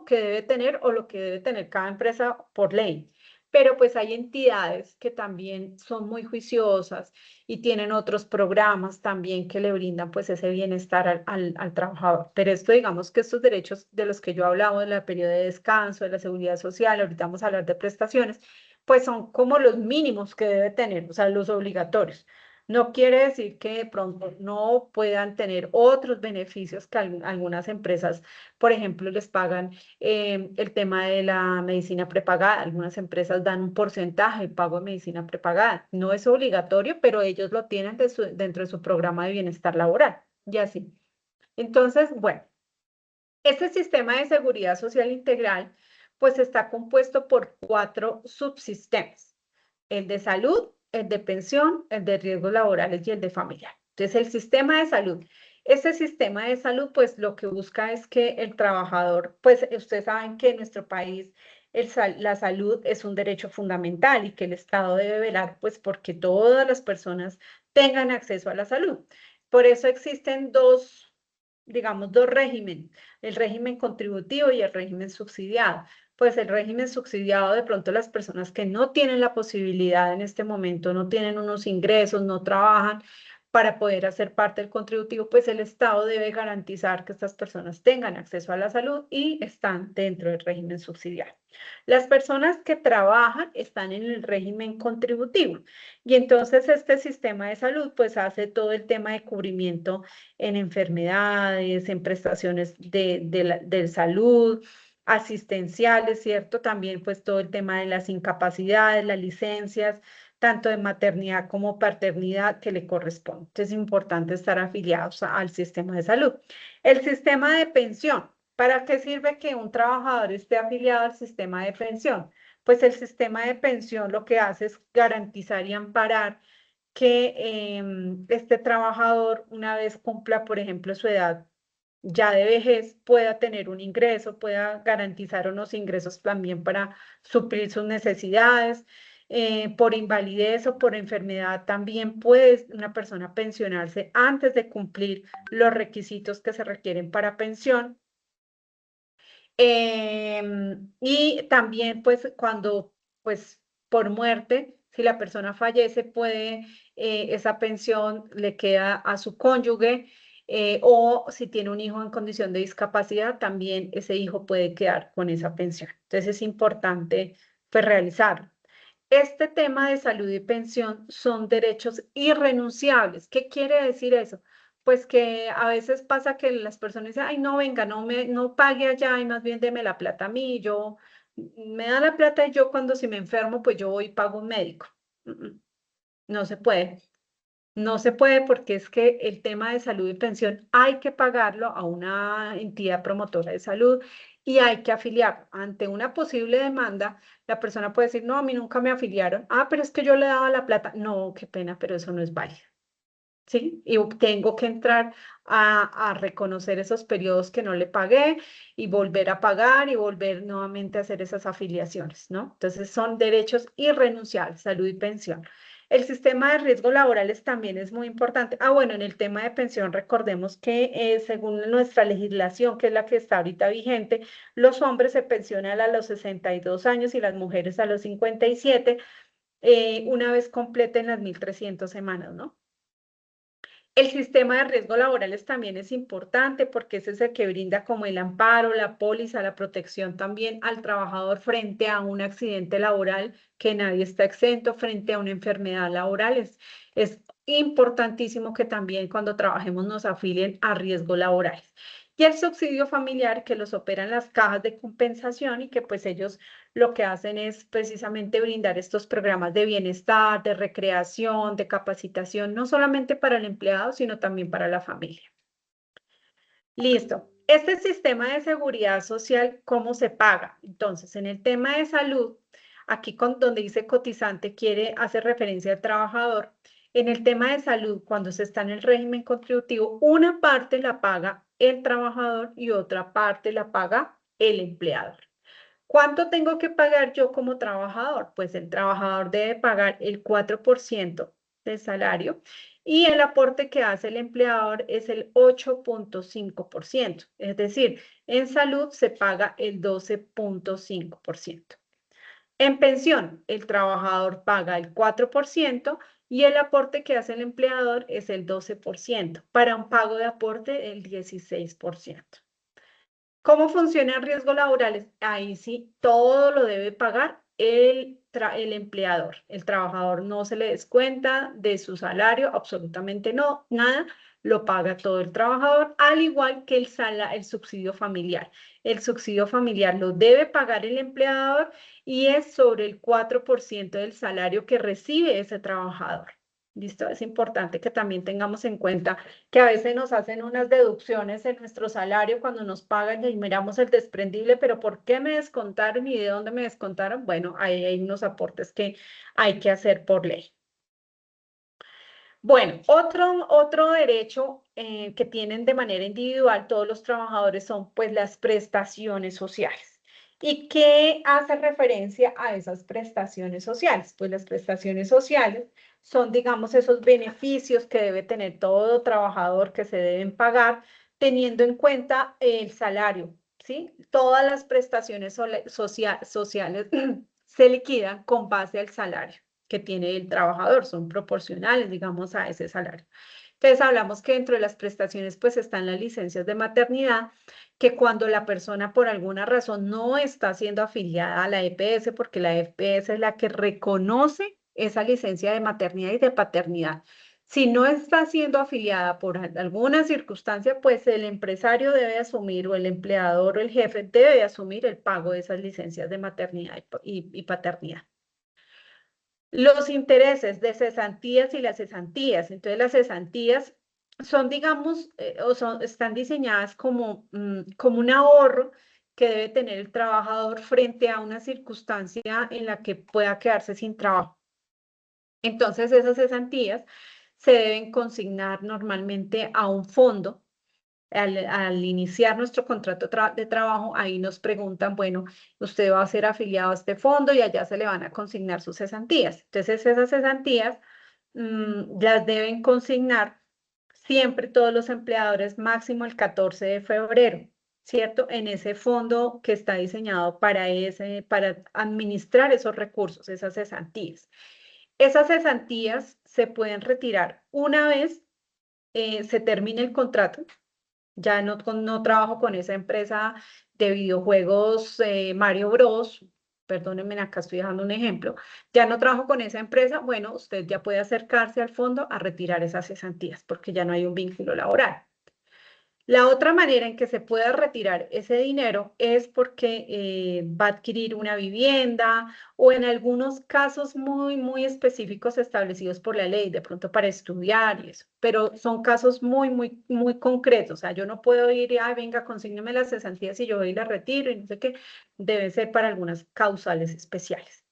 que debe tener o lo que debe tener cada empresa por ley. Pero pues hay entidades que también son muy juiciosas y tienen otros programas también que le brindan pues ese bienestar al trabajador. Pero esto digamos que estos derechos de los que yo hablaba, de la periodo de descanso, de la seguridad social, ahorita vamos a hablar de prestaciones, pues son como los mínimos que debe tener, o sea, los obligatorios. No quiere decir que de pronto no puedan tener otros beneficios que algunas empresas, por ejemplo, les pagan el tema de la medicina prepagada. Algunas empresas dan un porcentaje de pago de medicina prepagada. No es obligatorio, pero ellos lo tienen dentro de su programa de bienestar laboral. Y así. Entonces, bueno, este sistema de seguridad social integral, pues está compuesto por 4 subsistemas: el de salud, el de pensión, el de riesgos laborales y el de familiar. Entonces, el sistema de salud. Ese sistema de salud, pues lo que busca es que el trabajador, pues ustedes saben que en nuestro país la salud es un derecho fundamental y que el Estado debe velar, pues, porque todas las personas tengan acceso a la salud. Por eso existen dos, digamos, dos regímenes: el régimen contributivo y el régimen subsidiado. Pues el régimen subsidiado, de pronto las personas que no tienen la posibilidad en este momento, no tienen unos ingresos, no trabajan para poder hacer parte del contributivo, pues el Estado debe garantizar que estas personas tengan acceso a la salud y están dentro del régimen subsidiado. Las personas que trabajan están en el régimen contributivo y entonces este sistema de salud pues hace todo el tema de cubrimiento en enfermedades, en prestaciones de salud, asistenciales, ¿cierto? También pues todo el tema de las incapacidades, las licencias, tanto de maternidad como paternidad que le corresponde. Entonces es importante estar afiliados al sistema de salud. El sistema de pensión. ¿Para qué sirve que un trabajador esté afiliado al sistema de pensión? Pues el sistema de pensión lo que hace es garantizar y amparar que este trabajador, una vez cumpla, por ejemplo, su edad ya de vejez, pueda tener un ingreso, pueda garantizar unos ingresos también para suplir sus necesidades. Por invalidez o por enfermedad también puede una persona pensionarse antes de cumplir los requisitos que se requieren para pensión. Y también, pues, cuando, pues, por muerte, si la persona fallece, puede, esa pensión le queda a su cónyuge, o si tiene un hijo en condición de discapacidad, también ese hijo puede quedar con esa pensión. Entonces es importante, pues, realizarlo. Este tema de salud y pensión son derechos irrenunciables. ¿Qué quiere decir eso? Pues que a veces pasa que las personas dicen, ay, no, venga, no pague allá y más bien deme la plata a mí, yo me da la plata y yo cuando si me enfermo, pues yo voy y pago un médico. No se puede. No se puede porque es que el tema de salud y pensión hay que pagarlo a una entidad promotora de salud y hay que afiliar. Ante una posible demanda, la persona puede decir, no, a mí nunca me afiliaron. Ah, pero es que yo le daba la plata. No, qué pena, pero eso no es válido. ¿Sí? Y tengo que entrar a reconocer esos periodos que no le pagué y volver a pagar y volver nuevamente a hacer esas afiliaciones, ¿no? Entonces son derechos irrenunciables, salud y pensión. El sistema de riesgos laborales también es muy importante. Ah, bueno, en el tema de pensión recordemos que según nuestra legislación, que es la que está ahorita vigente, los hombres se pensionan a los 62 años y las mujeres a los 57, una vez completen las 1.300 semanas, ¿no? El sistema de riesgos laborales también es importante porque ese es el que brinda como el amparo, la póliza, la protección también al trabajador frente a un accidente laboral, que nadie está exento, frente a una enfermedad laboral. Es importantísimo que también cuando trabajemos nos afilien a riesgos laborales. Y el subsidio familiar que los operan las cajas de compensación y que pues ellos lo que hacen es precisamente brindar estos programas de bienestar, de recreación, de capacitación, no solamente para el empleado, sino también para la familia. Listo. Este sistema de seguridad social, ¿cómo se paga? Entonces, en el tema de salud, aquí donde dice cotizante, quiere hacer referencia al trabajador. En el tema de salud, cuando se está en el régimen contributivo, una parte la paga el trabajador y otra parte la paga el empleador. ¿Cuánto tengo que pagar yo como trabajador? Pues el trabajador debe pagar el 4% del salario y el aporte que hace el empleador es el 8.5%. Es decir, en salud se paga el 12.5%. En pensión, el trabajador paga el 4% y el aporte que hace el empleador es el 12%, para un pago de aporte del 16%. ¿Cómo funcionan riesgos laborales? Ahí sí, todo lo debe pagar el el empleador. El trabajador no se le descuenta de su salario, absolutamente no, nada, lo paga todo el trabajador, al igual que el subsidio familiar. El subsidio familiar lo debe pagar el empleador y es sobre el 4% del salario que recibe ese trabajador. ¿Listo? Es importante que también tengamos en cuenta que a veces nos hacen unas deducciones en nuestro salario cuando nos pagan y miramos el desprendible, pero ¿por qué me descontaron y de dónde me descontaron? Bueno, ahí hay unos aportes que hay que hacer por ley. Bueno, otro derecho que tienen de manera individual todos los trabajadores son pues las prestaciones sociales. ¿Y qué hace referencia a esas prestaciones sociales? Pues las prestaciones sociales son, digamos, esos beneficios que debe tener todo trabajador que se deben pagar teniendo en cuenta el salario, ¿sí? Todas las prestaciones sociales se liquidan con base al salario que tiene el trabajador, son proporcionales, digamos, a ese salario. Entonces, hablamos que dentro de las prestaciones, pues, están las licencias de maternidad, que cuando la persona por alguna razón no está siendo afiliada a la EPS, porque la EPS es la que reconoce esa licencia de maternidad y de paternidad. Si no está siendo afiliada por alguna circunstancia, pues el empresario debe asumir, o el empleador o el jefe debe asumir el pago de esas licencias de maternidad y paternidad. Los intereses de cesantías y las cesantías. Entonces, las cesantías son, digamos, están diseñadas como, como un ahorro que debe tener el trabajador frente a una circunstancia en la que pueda quedarse sin trabajo. Entonces, esas cesantías se deben consignar normalmente a un fondo. Al iniciar nuestro contrato de trabajo, ahí nos preguntan, bueno, usted va a ser afiliado a este fondo y allá se le van a consignar sus cesantías. Entonces, esas cesantías las deben consignar siempre todos los empleadores máximo el 14 de febrero, ¿cierto? En ese fondo que está diseñado para administrar esos recursos, esas cesantías. Esas cesantías se pueden retirar una vez se termine el contrato. Ya no trabajo con esa empresa de videojuegos Mario Bros. Perdónenme, acá estoy dando un ejemplo. Ya no trabajo con esa empresa. Bueno, usted ya puede acercarse al fondo a retirar esas cesantías porque ya no hay un vínculo laboral. La otra manera en que se pueda retirar ese dinero es porque va a adquirir una vivienda o en algunos casos muy específicos establecidos por la ley, de pronto para estudiar y eso, pero son casos muy concretos. O sea, yo no puedo ir y, venga, consígneme las cesantías y yo voy y las retiro y no sé qué, debe ser para algunas causales especiales.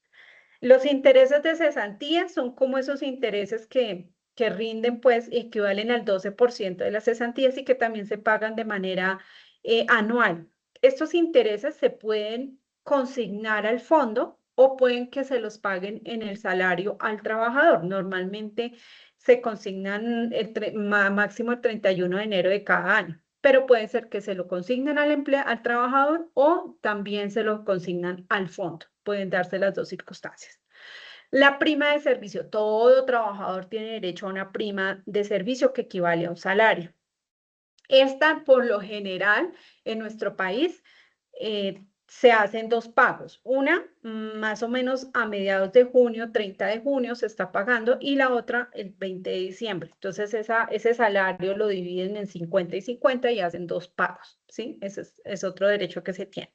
Los intereses de cesantía son como esos intereses que rinden, pues, equivalen al 12% de las cesantías y que también se pagan de manera anual. Estos intereses se pueden consignar al fondo o pueden que se los paguen en el salario al trabajador. Normalmente se consignan máximo el 31 de enero de cada año, pero puede ser que se lo consignen al trabajador o también se lo consignan al fondo. Pueden darse las dos circunstancias. La prima de servicio. Todo trabajador tiene derecho a una prima de servicio que equivale a un salario. Esta, por lo general, en nuestro país, se hacen dos pagos. Una, más o menos a mediados de junio, 30 de junio, se está pagando, y la otra el 20 de diciembre. Entonces, ese salario lo dividen en 50 y 50 y hacen dos pagos, ¿sí? Ese es otro derecho que se tiene.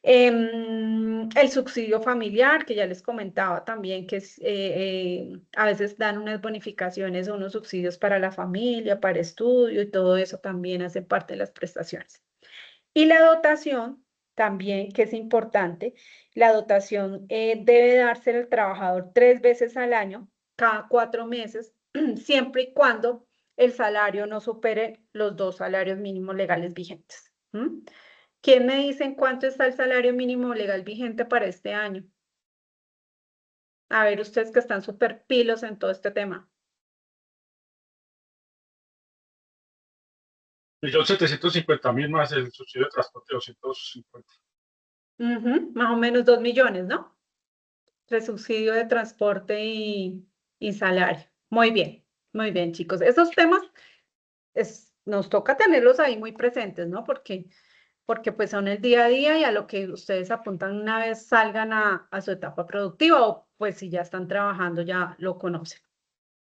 El subsidio familiar, que ya les comentaba también, que a veces dan unas bonificaciones o unos subsidios para la familia, para estudio y todo eso también hace parte de las prestaciones. Y la dotación también, que es importante, la dotación debe darse al trabajador 3 veces al año, cada 4 meses, siempre y cuando el salario no supere los 2 salarios mínimos legales vigentes. ¿Quién me dice en cuánto está el salario mínimo legal vigente para este año? A ver, ustedes que están súper pilos en todo este tema. 1.750.000 más el subsidio de transporte, 250. Más o menos 2 millones, ¿no? De subsidio de transporte y salario. Muy bien, chicos. Esos temas nos toca tenerlos ahí muy presentes, ¿no? Porque porque pues son el día a día y a lo que ustedes apuntan una vez salgan a su etapa productiva o pues si ya están trabajando ya lo conocen.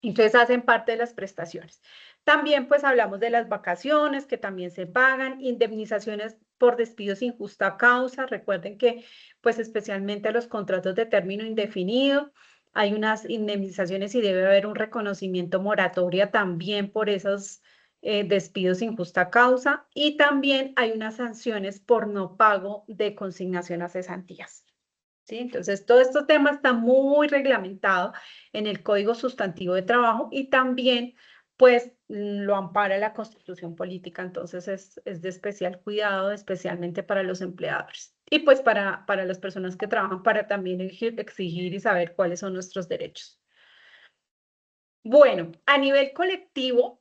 Entonces hacen parte de las prestaciones. También pues hablamos de las vacaciones que también se pagan, indemnizaciones por despido sin justa causa. Recuerden que pues especialmente a los contratos de término indefinido hay unas indemnizaciones y debe haber un reconocimiento moratoria también por esos despidos sin justa causa. Y también hay unas sanciones por no pago de consignación a cesantías. ¿Sí? Entonces, todo este tema está muy reglamentado en el Código Sustantivo de Trabajo y también, pues, lo ampara la Constitución Política. Entonces, es de especial cuidado, especialmente para los empleadores y, pues, para las personas que trabajan, para también exigir y saber cuáles son nuestros derechos. Bueno, a nivel colectivo,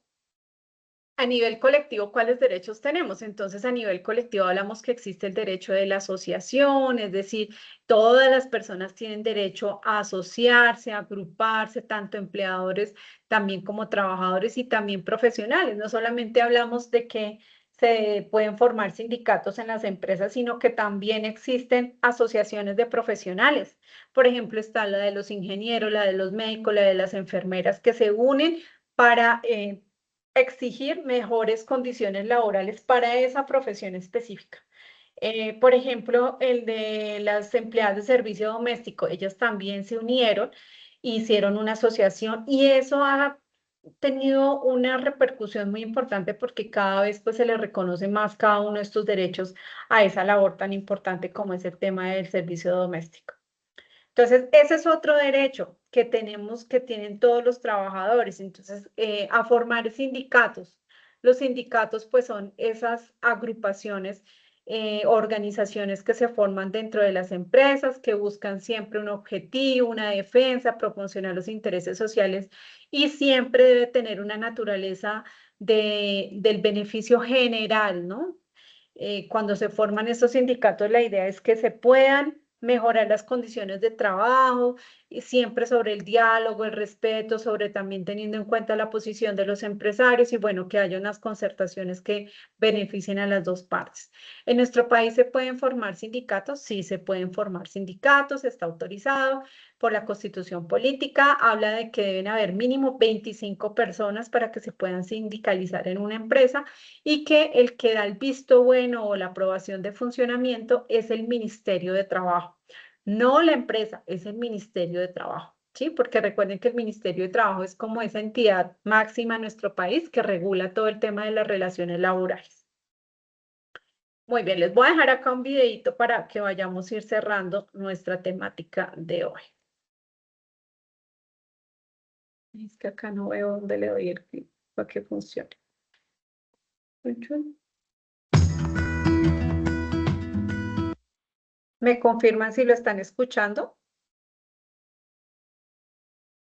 ¿cuáles derechos tenemos? Entonces, a nivel colectivo hablamos que existe el derecho de la asociación, es decir, todas las personas tienen derecho a asociarse, a agruparse, tanto empleadores también como trabajadores y también profesionales. No solamente hablamos de que se pueden formar sindicatos en las empresas, sino que también existen asociaciones de profesionales. Por ejemplo, está la de los ingenieros, la de los médicos, la de las enfermeras, que se unen para exigir mejores condiciones laborales para esa profesión específica. Por ejemplo, el de las empleadas de servicio doméstico, ellas también se unieron, hicieron una asociación y eso ha tenido una repercusión muy importante porque cada vez pues se le reconoce más cada uno de estos derechos a esa labor tan importante como es el tema del servicio doméstico. Entonces, ese es otro derecho que tenemos, que tienen todos los trabajadores. Entonces, a formar sindicatos. Los sindicatos, pues, son esas agrupaciones, organizaciones que se forman dentro de las empresas, que buscan siempre un objetivo, una defensa, proporcionar los intereses sociales y siempre debe tener una naturaleza del beneficio general, ¿no? Cuando se forman estos sindicatos, la idea es que se puedan mejorar las condiciones de trabajo, y siempre sobre el diálogo, el respeto, sobre también teniendo en cuenta la posición de los empresarios y bueno, que haya unas concertaciones que beneficien a las dos partes. ¿En nuestro país se pueden formar sindicatos? Sí, se pueden formar sindicatos, está autorizado por la Constitución Política, habla de que deben haber mínimo 25 personas para que se puedan sindicalizar en una empresa y que el que da el visto bueno o la aprobación de funcionamiento es el Ministerio de Trabajo, no la empresa, es el Ministerio de Trabajo, ¿sí? Porque recuerden que el Ministerio de Trabajo es como esa entidad máxima en nuestro país que regula todo el tema de las relaciones laborales. Muy bien, les voy a dejar acá un videito para que vayamos a ir cerrando nuestra temática de hoy. Es que acá no veo dónde le doy el clic para que funcione. ¿Me confirman si lo están escuchando?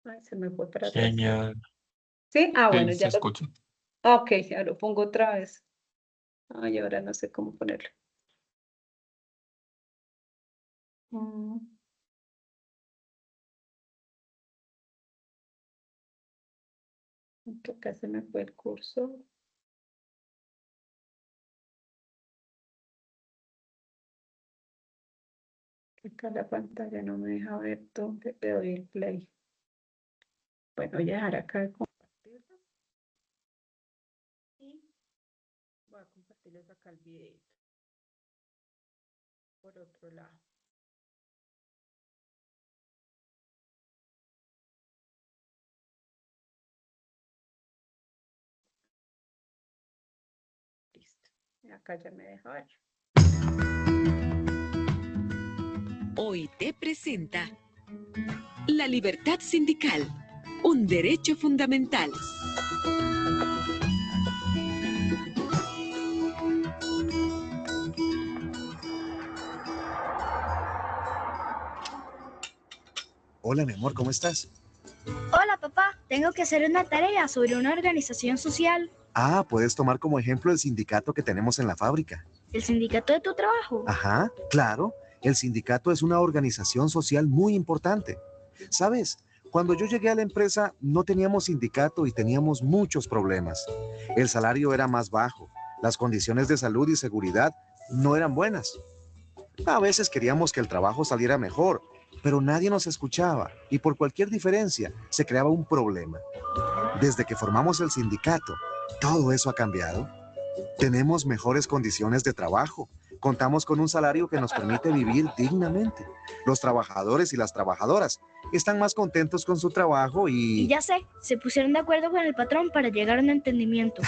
Ay, se me fue para atrás. Señal. ¿Sí? Ah, Sí, bueno, se ya lo... escucha. Ok, ya lo pongo otra vez. Ay, ahora no sé cómo ponerlo. Que acá se me fue el curso. Acá la pantalla no me deja ver dónde le doy el play. Bueno, voy a dejar acá de compartirlo. Y voy a compartirles acá el video. Por otro lado. Listo. Y acá ya me deja ver. Hoy te presenta la libertad sindical, un derecho fundamental. Hola, mi amor, ¿cómo estás? Hola, papá. Tengo que hacer una tarea sobre una organización social. Ah, puedes tomar como ejemplo el sindicato que tenemos en la fábrica. ¿El sindicato de tu trabajo? Ajá, claro. El sindicato es una organización social muy importante. ¿Sabes? Cuando yo llegué a la empresa no teníamos sindicato y teníamos muchos problemas. El salario era más bajo, las condiciones de salud y seguridad no eran buenas. A veces queríamos que el trabajo saliera mejor, pero nadie nos escuchaba y por cualquier diferencia se creaba un problema. Desde que formamos el sindicato, todo eso ha cambiado. Tenemos mejores condiciones de trabajo. Contamos con un salario que nos permite vivir dignamente. Los trabajadores y las trabajadoras están más contentos con su trabajo Y ya sé, se pusieron de acuerdo con el patrón para llegar a un entendimiento.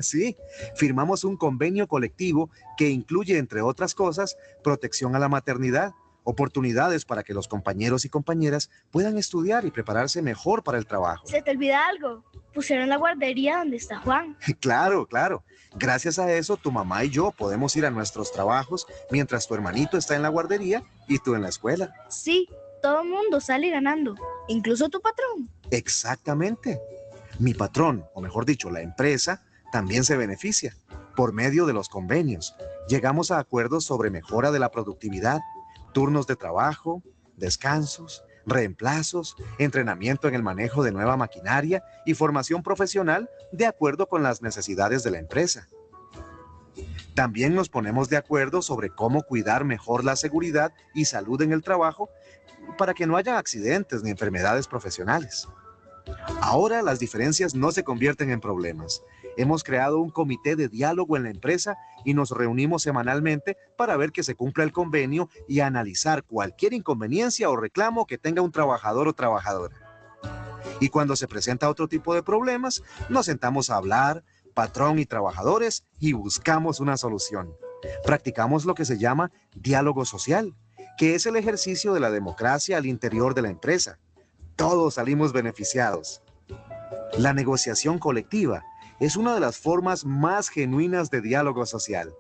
Sí, firmamos un convenio colectivo que incluye, entre otras cosas, protección a la maternidad, oportunidades para que los compañeros y compañeras puedan estudiar y prepararse mejor para el trabajo. ¿Se te olvida algo? Pusieron la guardería donde está Juan. Claro, claro. Gracias a eso, tu mamá y yo podemos ir a nuestros trabajos mientras tu hermanito está en la guardería y tú en la escuela. Sí, todo el mundo sale ganando, incluso tu patrón. Exactamente. Mi patrón, o mejor dicho, la empresa, también se beneficia. Por medio de los convenios, llegamos a acuerdos sobre mejora de la productividad, turnos de trabajo, descansos, reemplazos, entrenamiento en el manejo de nueva maquinaria y formación profesional de acuerdo con las necesidades de la empresa. También nos ponemos de acuerdo sobre cómo cuidar mejor la seguridad y salud en el trabajo para que no haya accidentes ni enfermedades profesionales. Ahora las diferencias no se convierten en problemas. Hemos creado un comité de diálogo en la empresa y nos reunimos semanalmente para ver que se cumpla el convenio y analizar cualquier inconveniencia o reclamo que tenga un trabajador o trabajadora. Y cuando se presenta otro tipo de problemas, nos sentamos a hablar, patrón y trabajadores, y buscamos una solución. Practicamos lo que se llama diálogo social, que es el ejercicio de la democracia al interior de la empresa. Todos salimos beneficiados. La negociación colectiva es una de las formas más genuinas de diálogo social.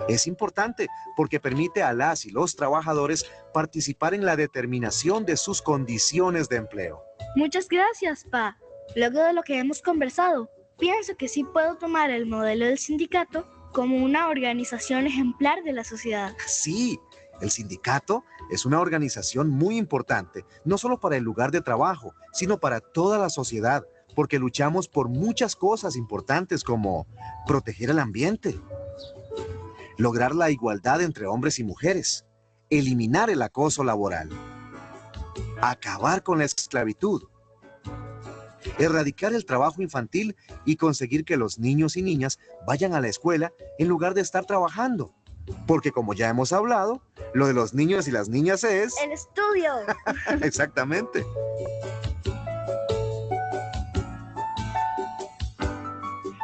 Es importante porque permite a las y los trabajadores participar en la determinación de sus condiciones de empleo. Muchas gracias, Pa. Luego de lo que hemos conversado, pienso que sí puedo tomar el modelo del sindicato como una organización ejemplar de la sociedad. Sí, el sindicato es una organización muy importante, no solo para el lugar de trabajo, sino para toda la sociedad, porque luchamos por muchas cosas importantes como proteger el ambiente, lograr la igualdad entre hombres y mujeres, eliminar el acoso laboral, acabar con la esclavitud, erradicar el trabajo infantil y conseguir que los niños y niñas vayan a la escuela en lugar de estar trabajando. Porque como ya hemos hablado, lo de los niños y las niñas es... ¡El estudio! Exactamente.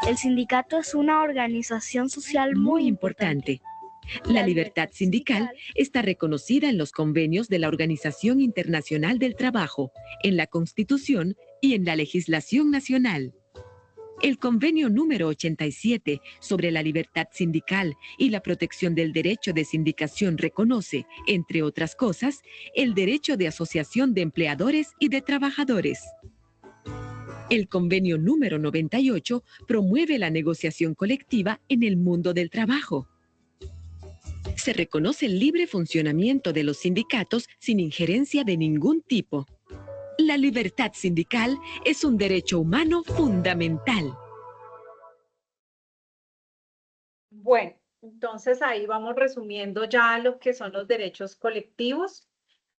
El sindicato es una organización social Muy importante. La libertad sindical está reconocida en los convenios de la Organización Internacional del Trabajo, en la Constitución y en la legislación nacional. El convenio número 87 sobre la libertad sindical y la protección del derecho de sindicación reconoce, entre otras cosas, el derecho de asociación de empleadores y de trabajadores. El convenio número 98 promueve la negociación colectiva en el mundo del trabajo. Se reconoce el libre funcionamiento de los sindicatos sin injerencia de ningún tipo. La libertad sindical es un derecho humano fundamental. Bueno, entonces ahí vamos resumiendo ya lo que son los derechos colectivos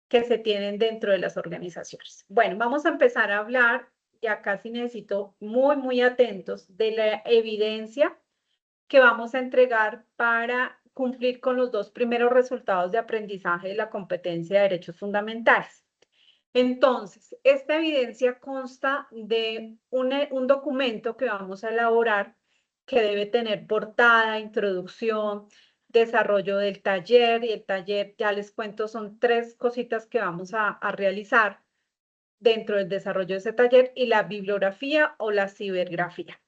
que se tienen dentro de las organizaciones. Bueno, vamos a empezar a hablar, ya casi necesito muy atentos, de la evidencia que vamos a entregar para cumplir con los dos primeros resultados de aprendizaje de la competencia de derechos fundamentales. Entonces, esta evidencia consta de un documento que vamos a elaborar que debe tener portada, introducción, desarrollo del taller, y el taller, ya les cuento, son 3 cositas que vamos a realizar dentro del desarrollo de ese taller, y la bibliografía o la cibergrafía.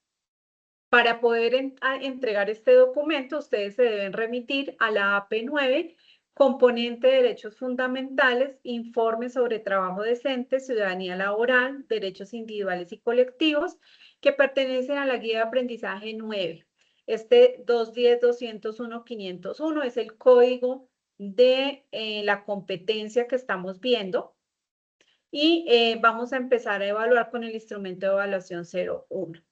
Para poder entregar este documento, ustedes se deben remitir a la AP9, componente de derechos fundamentales, informe sobre trabajo decente, ciudadanía laboral, derechos individuales y colectivos, que pertenecen a la guía de aprendizaje 9. Este 210.201.501 es el código de la competencia que estamos viendo. Y vamos a empezar a evaluar con el instrumento de evaluación 01.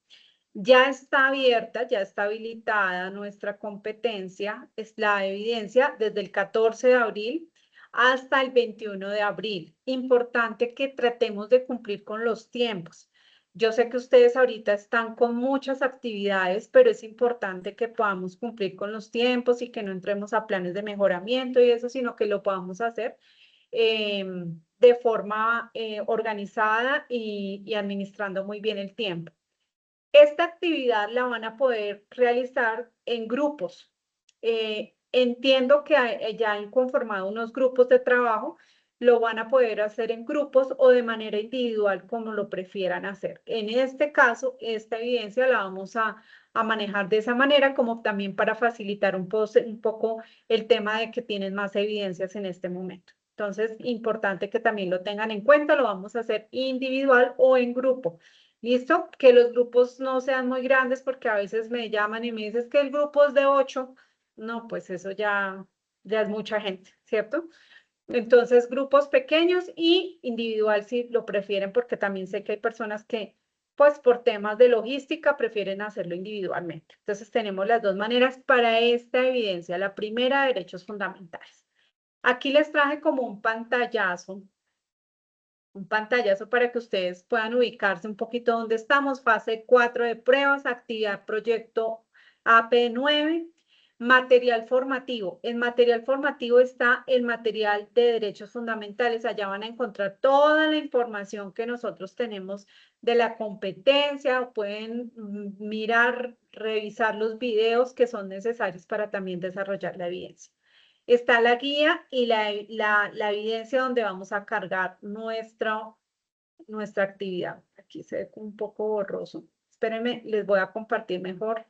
Ya está abierta, ya está habilitada nuestra competencia, es la evidencia desde el 14 de abril hasta el 21 de abril. Importante que tratemos de cumplir con los tiempos. Yo sé que ustedes ahorita están con muchas actividades, pero es importante que podamos cumplir con los tiempos y que no entremos a planes de mejoramiento y eso, sino que lo podamos hacer de forma organizada y administrando muy bien el tiempo. Esta actividad la van a poder realizar en grupos. Entiendo que ya han conformado unos grupos de trabajo, lo van a poder hacer en grupos o de manera individual como lo prefieran hacer. En este caso, esta evidencia la vamos a manejar de esa manera como también para facilitar un poco el tema de que tienen más evidencias en este momento. Entonces, importante que también lo tengan en cuenta, lo vamos a hacer individual o en grupo. ¿Listo? Que los grupos no sean muy grandes porque a veces me llaman y me dicen que el grupo es de 8. No, pues eso ya es mucha gente, ¿cierto? Entonces, grupos pequeños y individual si lo prefieren, porque también sé que hay personas que, pues por temas de logística, prefieren hacerlo individualmente. Entonces, tenemos las dos maneras para esta evidencia. La primera, derechos fundamentales. Aquí les traje como un pantallazo para que ustedes puedan ubicarse un poquito donde estamos. Fase 4 de pruebas, actividad proyecto AP9, material formativo. En material formativo está el material de derechos fundamentales. Allá van a encontrar toda la información que nosotros tenemos de la competencia. Pueden mirar, revisar los videos que son necesarios para también desarrollar la evidencia. Está la guía y la evidencia donde vamos a cargar nuestra actividad. Aquí se ve un poco borroso. Espérenme, les voy a compartir mejor.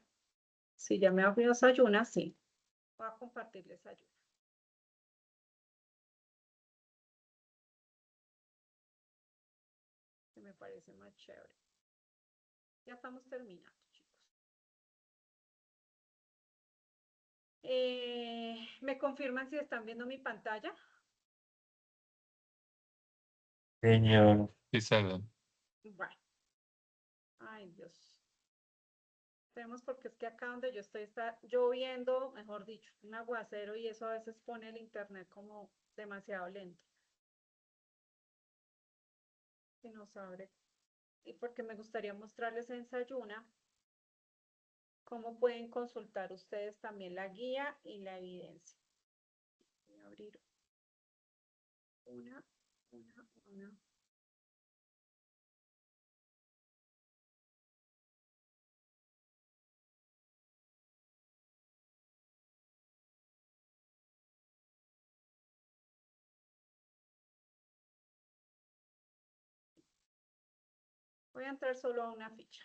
Si ya me abrió Sayuna, sí. Voy a compartirles Sayuna. Que me parece más chévere. Ya estamos terminando, chicos. ¿Me confirman si están viendo mi pantalla? Señor. Sí, se ve. Bueno. Ay, Dios. Tenemos porque es que acá donde yo estoy está lloviendo, mejor dicho, un aguacero y eso a veces pone el internet como demasiado lento. Y nos abre. Y porque me gustaría mostrarles en Sayuna cómo pueden consultar ustedes también la guía y la evidencia. Voy a abrir una. Voy a entrar solo a una ficha.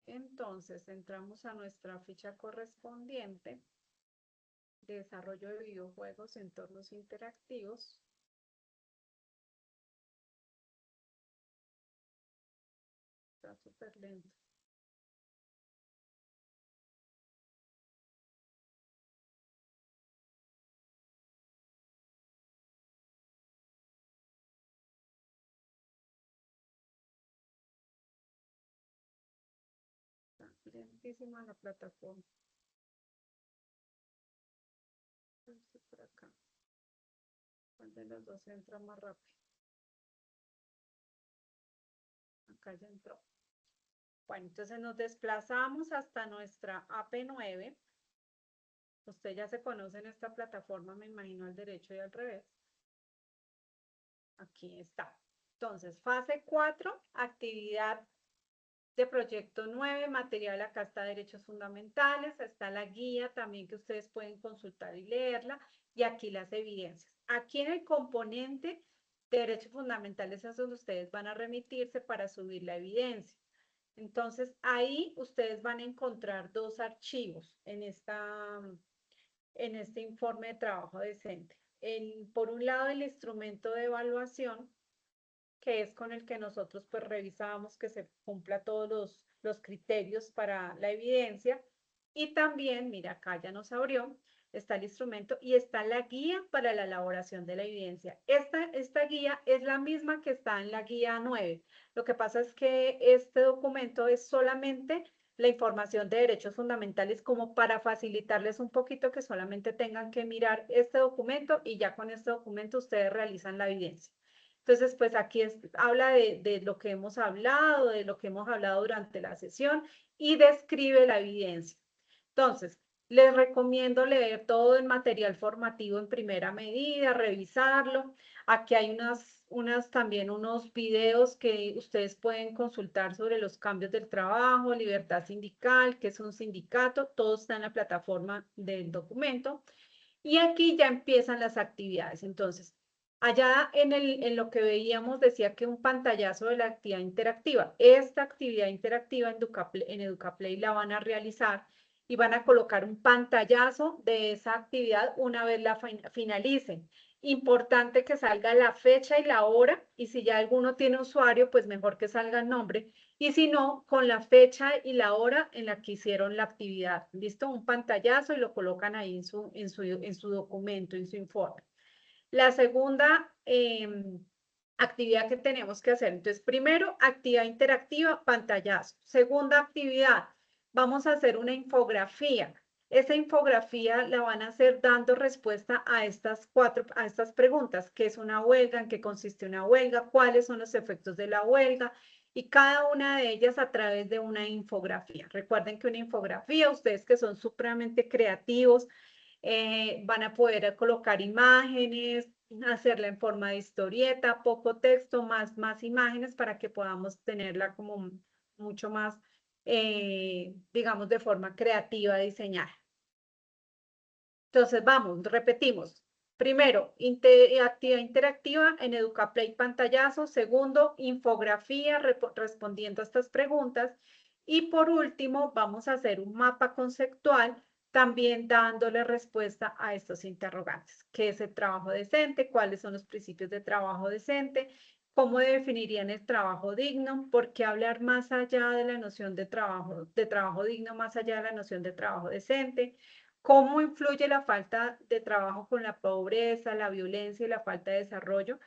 Entonces, entramos a nuestra ficha correspondiente. Desarrollo de videojuegos, entornos interactivos. Está súper lento. Está lentísima la plataforma. Por acá. ¿Cuál de los dos entra más rápido? Acá ya entró. Bueno, entonces nos desplazamos hasta nuestra AP9. Usted ya se conoce en esta plataforma, me imagino, al derecho y al revés. Aquí está. Entonces, fase 4, actividad de proyecto 9, material, acá está derechos fundamentales, está la guía también que ustedes pueden consultar y leerla, y aquí las evidencias. Aquí en el componente de derechos fundamentales es donde ustedes van a remitirse para subir la evidencia. Entonces, ahí ustedes van a encontrar dos archivos en este informe de trabajo decente. Por un lado, el instrumento de evaluación, que es con el que nosotros pues revisamos que se cumpla todos los criterios para la evidencia. Y también, mira, acá ya nos abrió, está el instrumento y está la guía para la elaboración de la evidencia. Esta guía es la misma que está en la guía 9. Lo que pasa es que este documento es solamente la información de derechos fundamentales como para facilitarles un poquito que solamente tengan que mirar este documento y ya con este documento ustedes realizan la evidencia. Entonces, pues aquí habla de lo que hemos hablado, de lo que hemos hablado durante la sesión y describe la evidencia. Entonces, les recomiendo leer todo el material formativo en primera medida, revisarlo. Aquí hay también unos videos que ustedes pueden consultar sobre los cambios del trabajo, libertad sindical, qué es un sindicato, todo está en la plataforma del documento. Y aquí ya empiezan las actividades. Entonces, allá en lo que veíamos decía que un pantallazo de la actividad interactiva. Esta actividad interactiva en Educaplay la van a realizar y van a colocar un pantallazo de esa actividad una vez la finalicen. Importante que salga la fecha y la hora, y si ya alguno tiene usuario, pues mejor que salga el nombre, y si no, con la fecha y la hora en la que hicieron la actividad. ¿Listo? Un pantallazo y lo colocan ahí en su documento, en su informe. La segunda actividad que tenemos que hacer. Entonces, primero, actividad interactiva, pantallazo. Segunda actividad, vamos a hacer una infografía. Esa infografía la van a hacer dando respuesta a estas preguntas. ¿Qué es una huelga? ¿En qué consiste una huelga? ¿Cuáles son los efectos de la huelga? Y cada una de ellas a través de una infografía. Recuerden que una infografía, ustedes que son supremamente creativos, van a poder colocar imágenes, hacerla en forma de historieta, poco texto, más imágenes para que podamos tenerla como mucho más, digamos, de forma creativa diseñada. Entonces, vamos, repetimos. Primero, actividad interactiva en Educaplay pantallazo. Segundo, infografía respondiendo a estas preguntas. Y por último, vamos a hacer un mapa conceptual también dándole respuesta a estos interrogantes. ¿Qué es el trabajo decente? ¿Cuáles son los principios de trabajo decente? ¿Cómo definirían el trabajo digno? ¿Por qué hablar más allá de la noción de trabajo digno, más allá de la noción de trabajo decente? ¿Cómo influye la falta de trabajo con la pobreza, la violencia y la falta de desarrollo?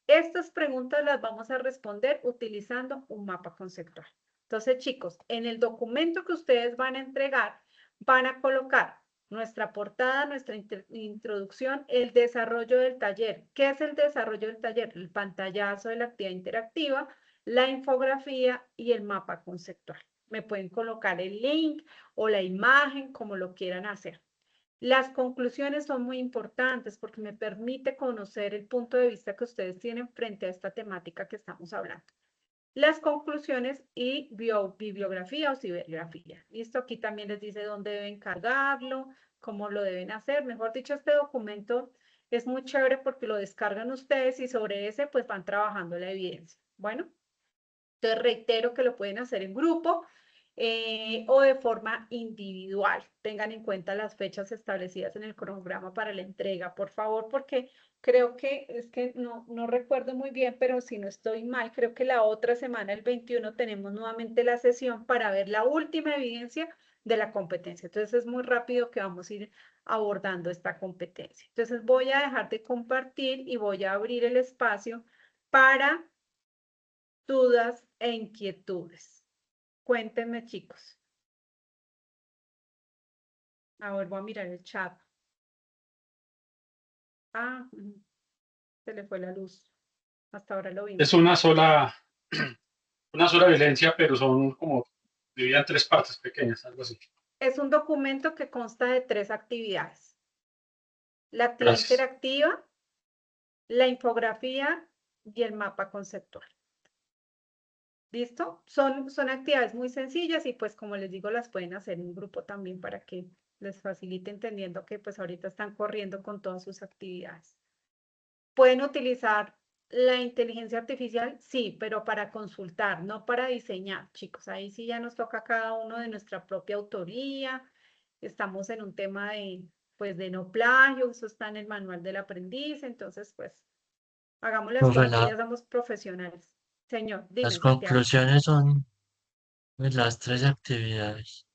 Estas preguntas las vamos a responder utilizando un mapa conceptual. Entonces, chicos, en el documento que ustedes van a entregar, van a colocar nuestra portada, nuestra introducción, el desarrollo del taller. ¿Qué es el desarrollo del taller? El pantallazo de la actividad interactiva, la infografía y el mapa conceptual. Me pueden colocar el link o la imagen, como lo quieran hacer. Las conclusiones son muy importantes porque me permite conocer el punto de vista que ustedes tienen frente a esta temática que estamos hablando. Las conclusiones y bibliografía o cibergrafía. Listo, aquí también les dice dónde deben cargarlo, cómo lo deben hacer. Mejor dicho, este documento es muy chévere porque lo descargan ustedes y sobre ese pues van trabajando la evidencia. Bueno, entonces reitero que lo pueden hacer en grupo o de forma individual. Tengan en cuenta las fechas establecidas en el cronograma para la entrega, por favor, porque creo que, no recuerdo muy bien, pero si no estoy mal, creo que la otra semana, el 21, tenemos nuevamente la sesión para ver la última evidencia de la competencia. Entonces es muy rápido que vamos a ir abordando esta competencia. Entonces voy a dejar de compartir y voy a abrir el espacio para dudas e inquietudes. Cuéntenme, chicos. A ver, voy a mirar el chat. Ah, se le fue la luz. Hasta ahora lo vimos. Es una sola evidencia, pero son como dividida en 3 partes pequeñas, algo así. Es un documento que consta de 3 actividades. La actividad Gracias. interactiva, la infografía y el mapa conceptual. ¿Listo? Son actividades muy sencillas y pues como les digo, las pueden hacer en grupo también para que les facilite entendiendo que pues ahorita están corriendo con todas sus actividades. ¿Pueden utilizar la inteligencia artificial? Sí, pero para consultar, no para diseñar, chicos. Ahí sí ya nos toca a cada uno de nuestra propia autoría. Estamos en un tema de no plagio, eso está en el manual del aprendiz, entonces pues hagamos las Profe, cosas que ya somos profesionales. Señor, dime, las Santiago. conclusiones son de las 3 actividades.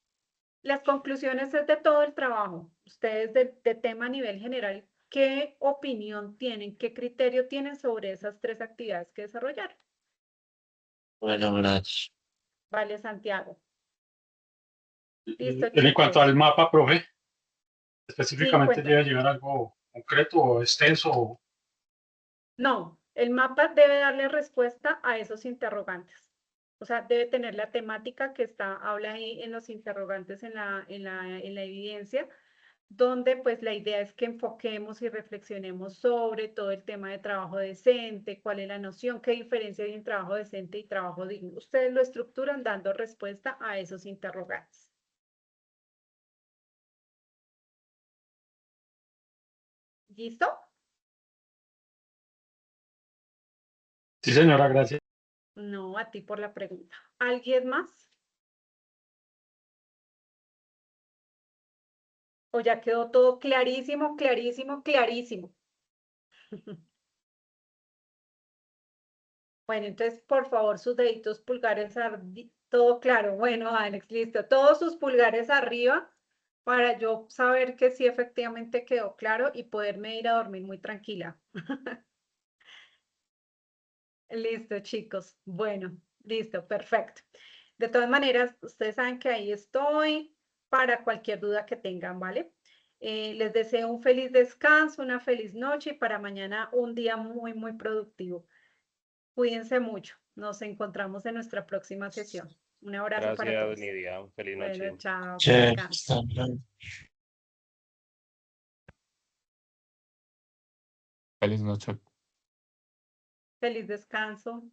Las conclusiones es de todo el trabajo. Ustedes de tema a nivel general, ¿qué opinión tienen, qué criterio tienen sobre esas 3 actividades que desarrollaron? Bueno, gracias. Vale, Santiago. Listo, En cuanto chicos. al mapa, profe, Sí, específicamente cuenta. debe llevar algo concreto o extenso. No, el mapa debe darle respuesta a esos interrogantes. O sea, debe tener la temática que habla ahí en los interrogantes en la evidencia, donde pues la idea es que enfoquemos y reflexionemos sobre todo el tema de trabajo decente, cuál es la noción, qué diferencia hay en trabajo decente y trabajo digno. Ustedes lo estructuran dando respuesta a esos interrogantes. ¿Listo? Sí, señora, gracias. No, a ti por la pregunta. ¿Alguien más? ¿O ya quedó todo clarísimo, clarísimo, clarísimo? Bueno, entonces, por favor, sus deditos pulgares, todo claro. Bueno, Alex, listo. Todos sus pulgares arriba para yo saber que sí efectivamente quedó claro y poderme ir a dormir muy tranquila. Listo, chicos. Bueno, listo, perfecto. De todas maneras, ustedes saben que ahí estoy para cualquier duda que tengan, ¿vale? Les deseo un feliz descanso, una feliz noche y para mañana un día muy, muy productivo. Cuídense mucho. Nos encontramos en nuestra próxima sesión. Un abrazo para Gracias, todos. Nidia. Feliz Bueno, noche. chao, que Che, descansen. Feliz noche. Feliz descanso.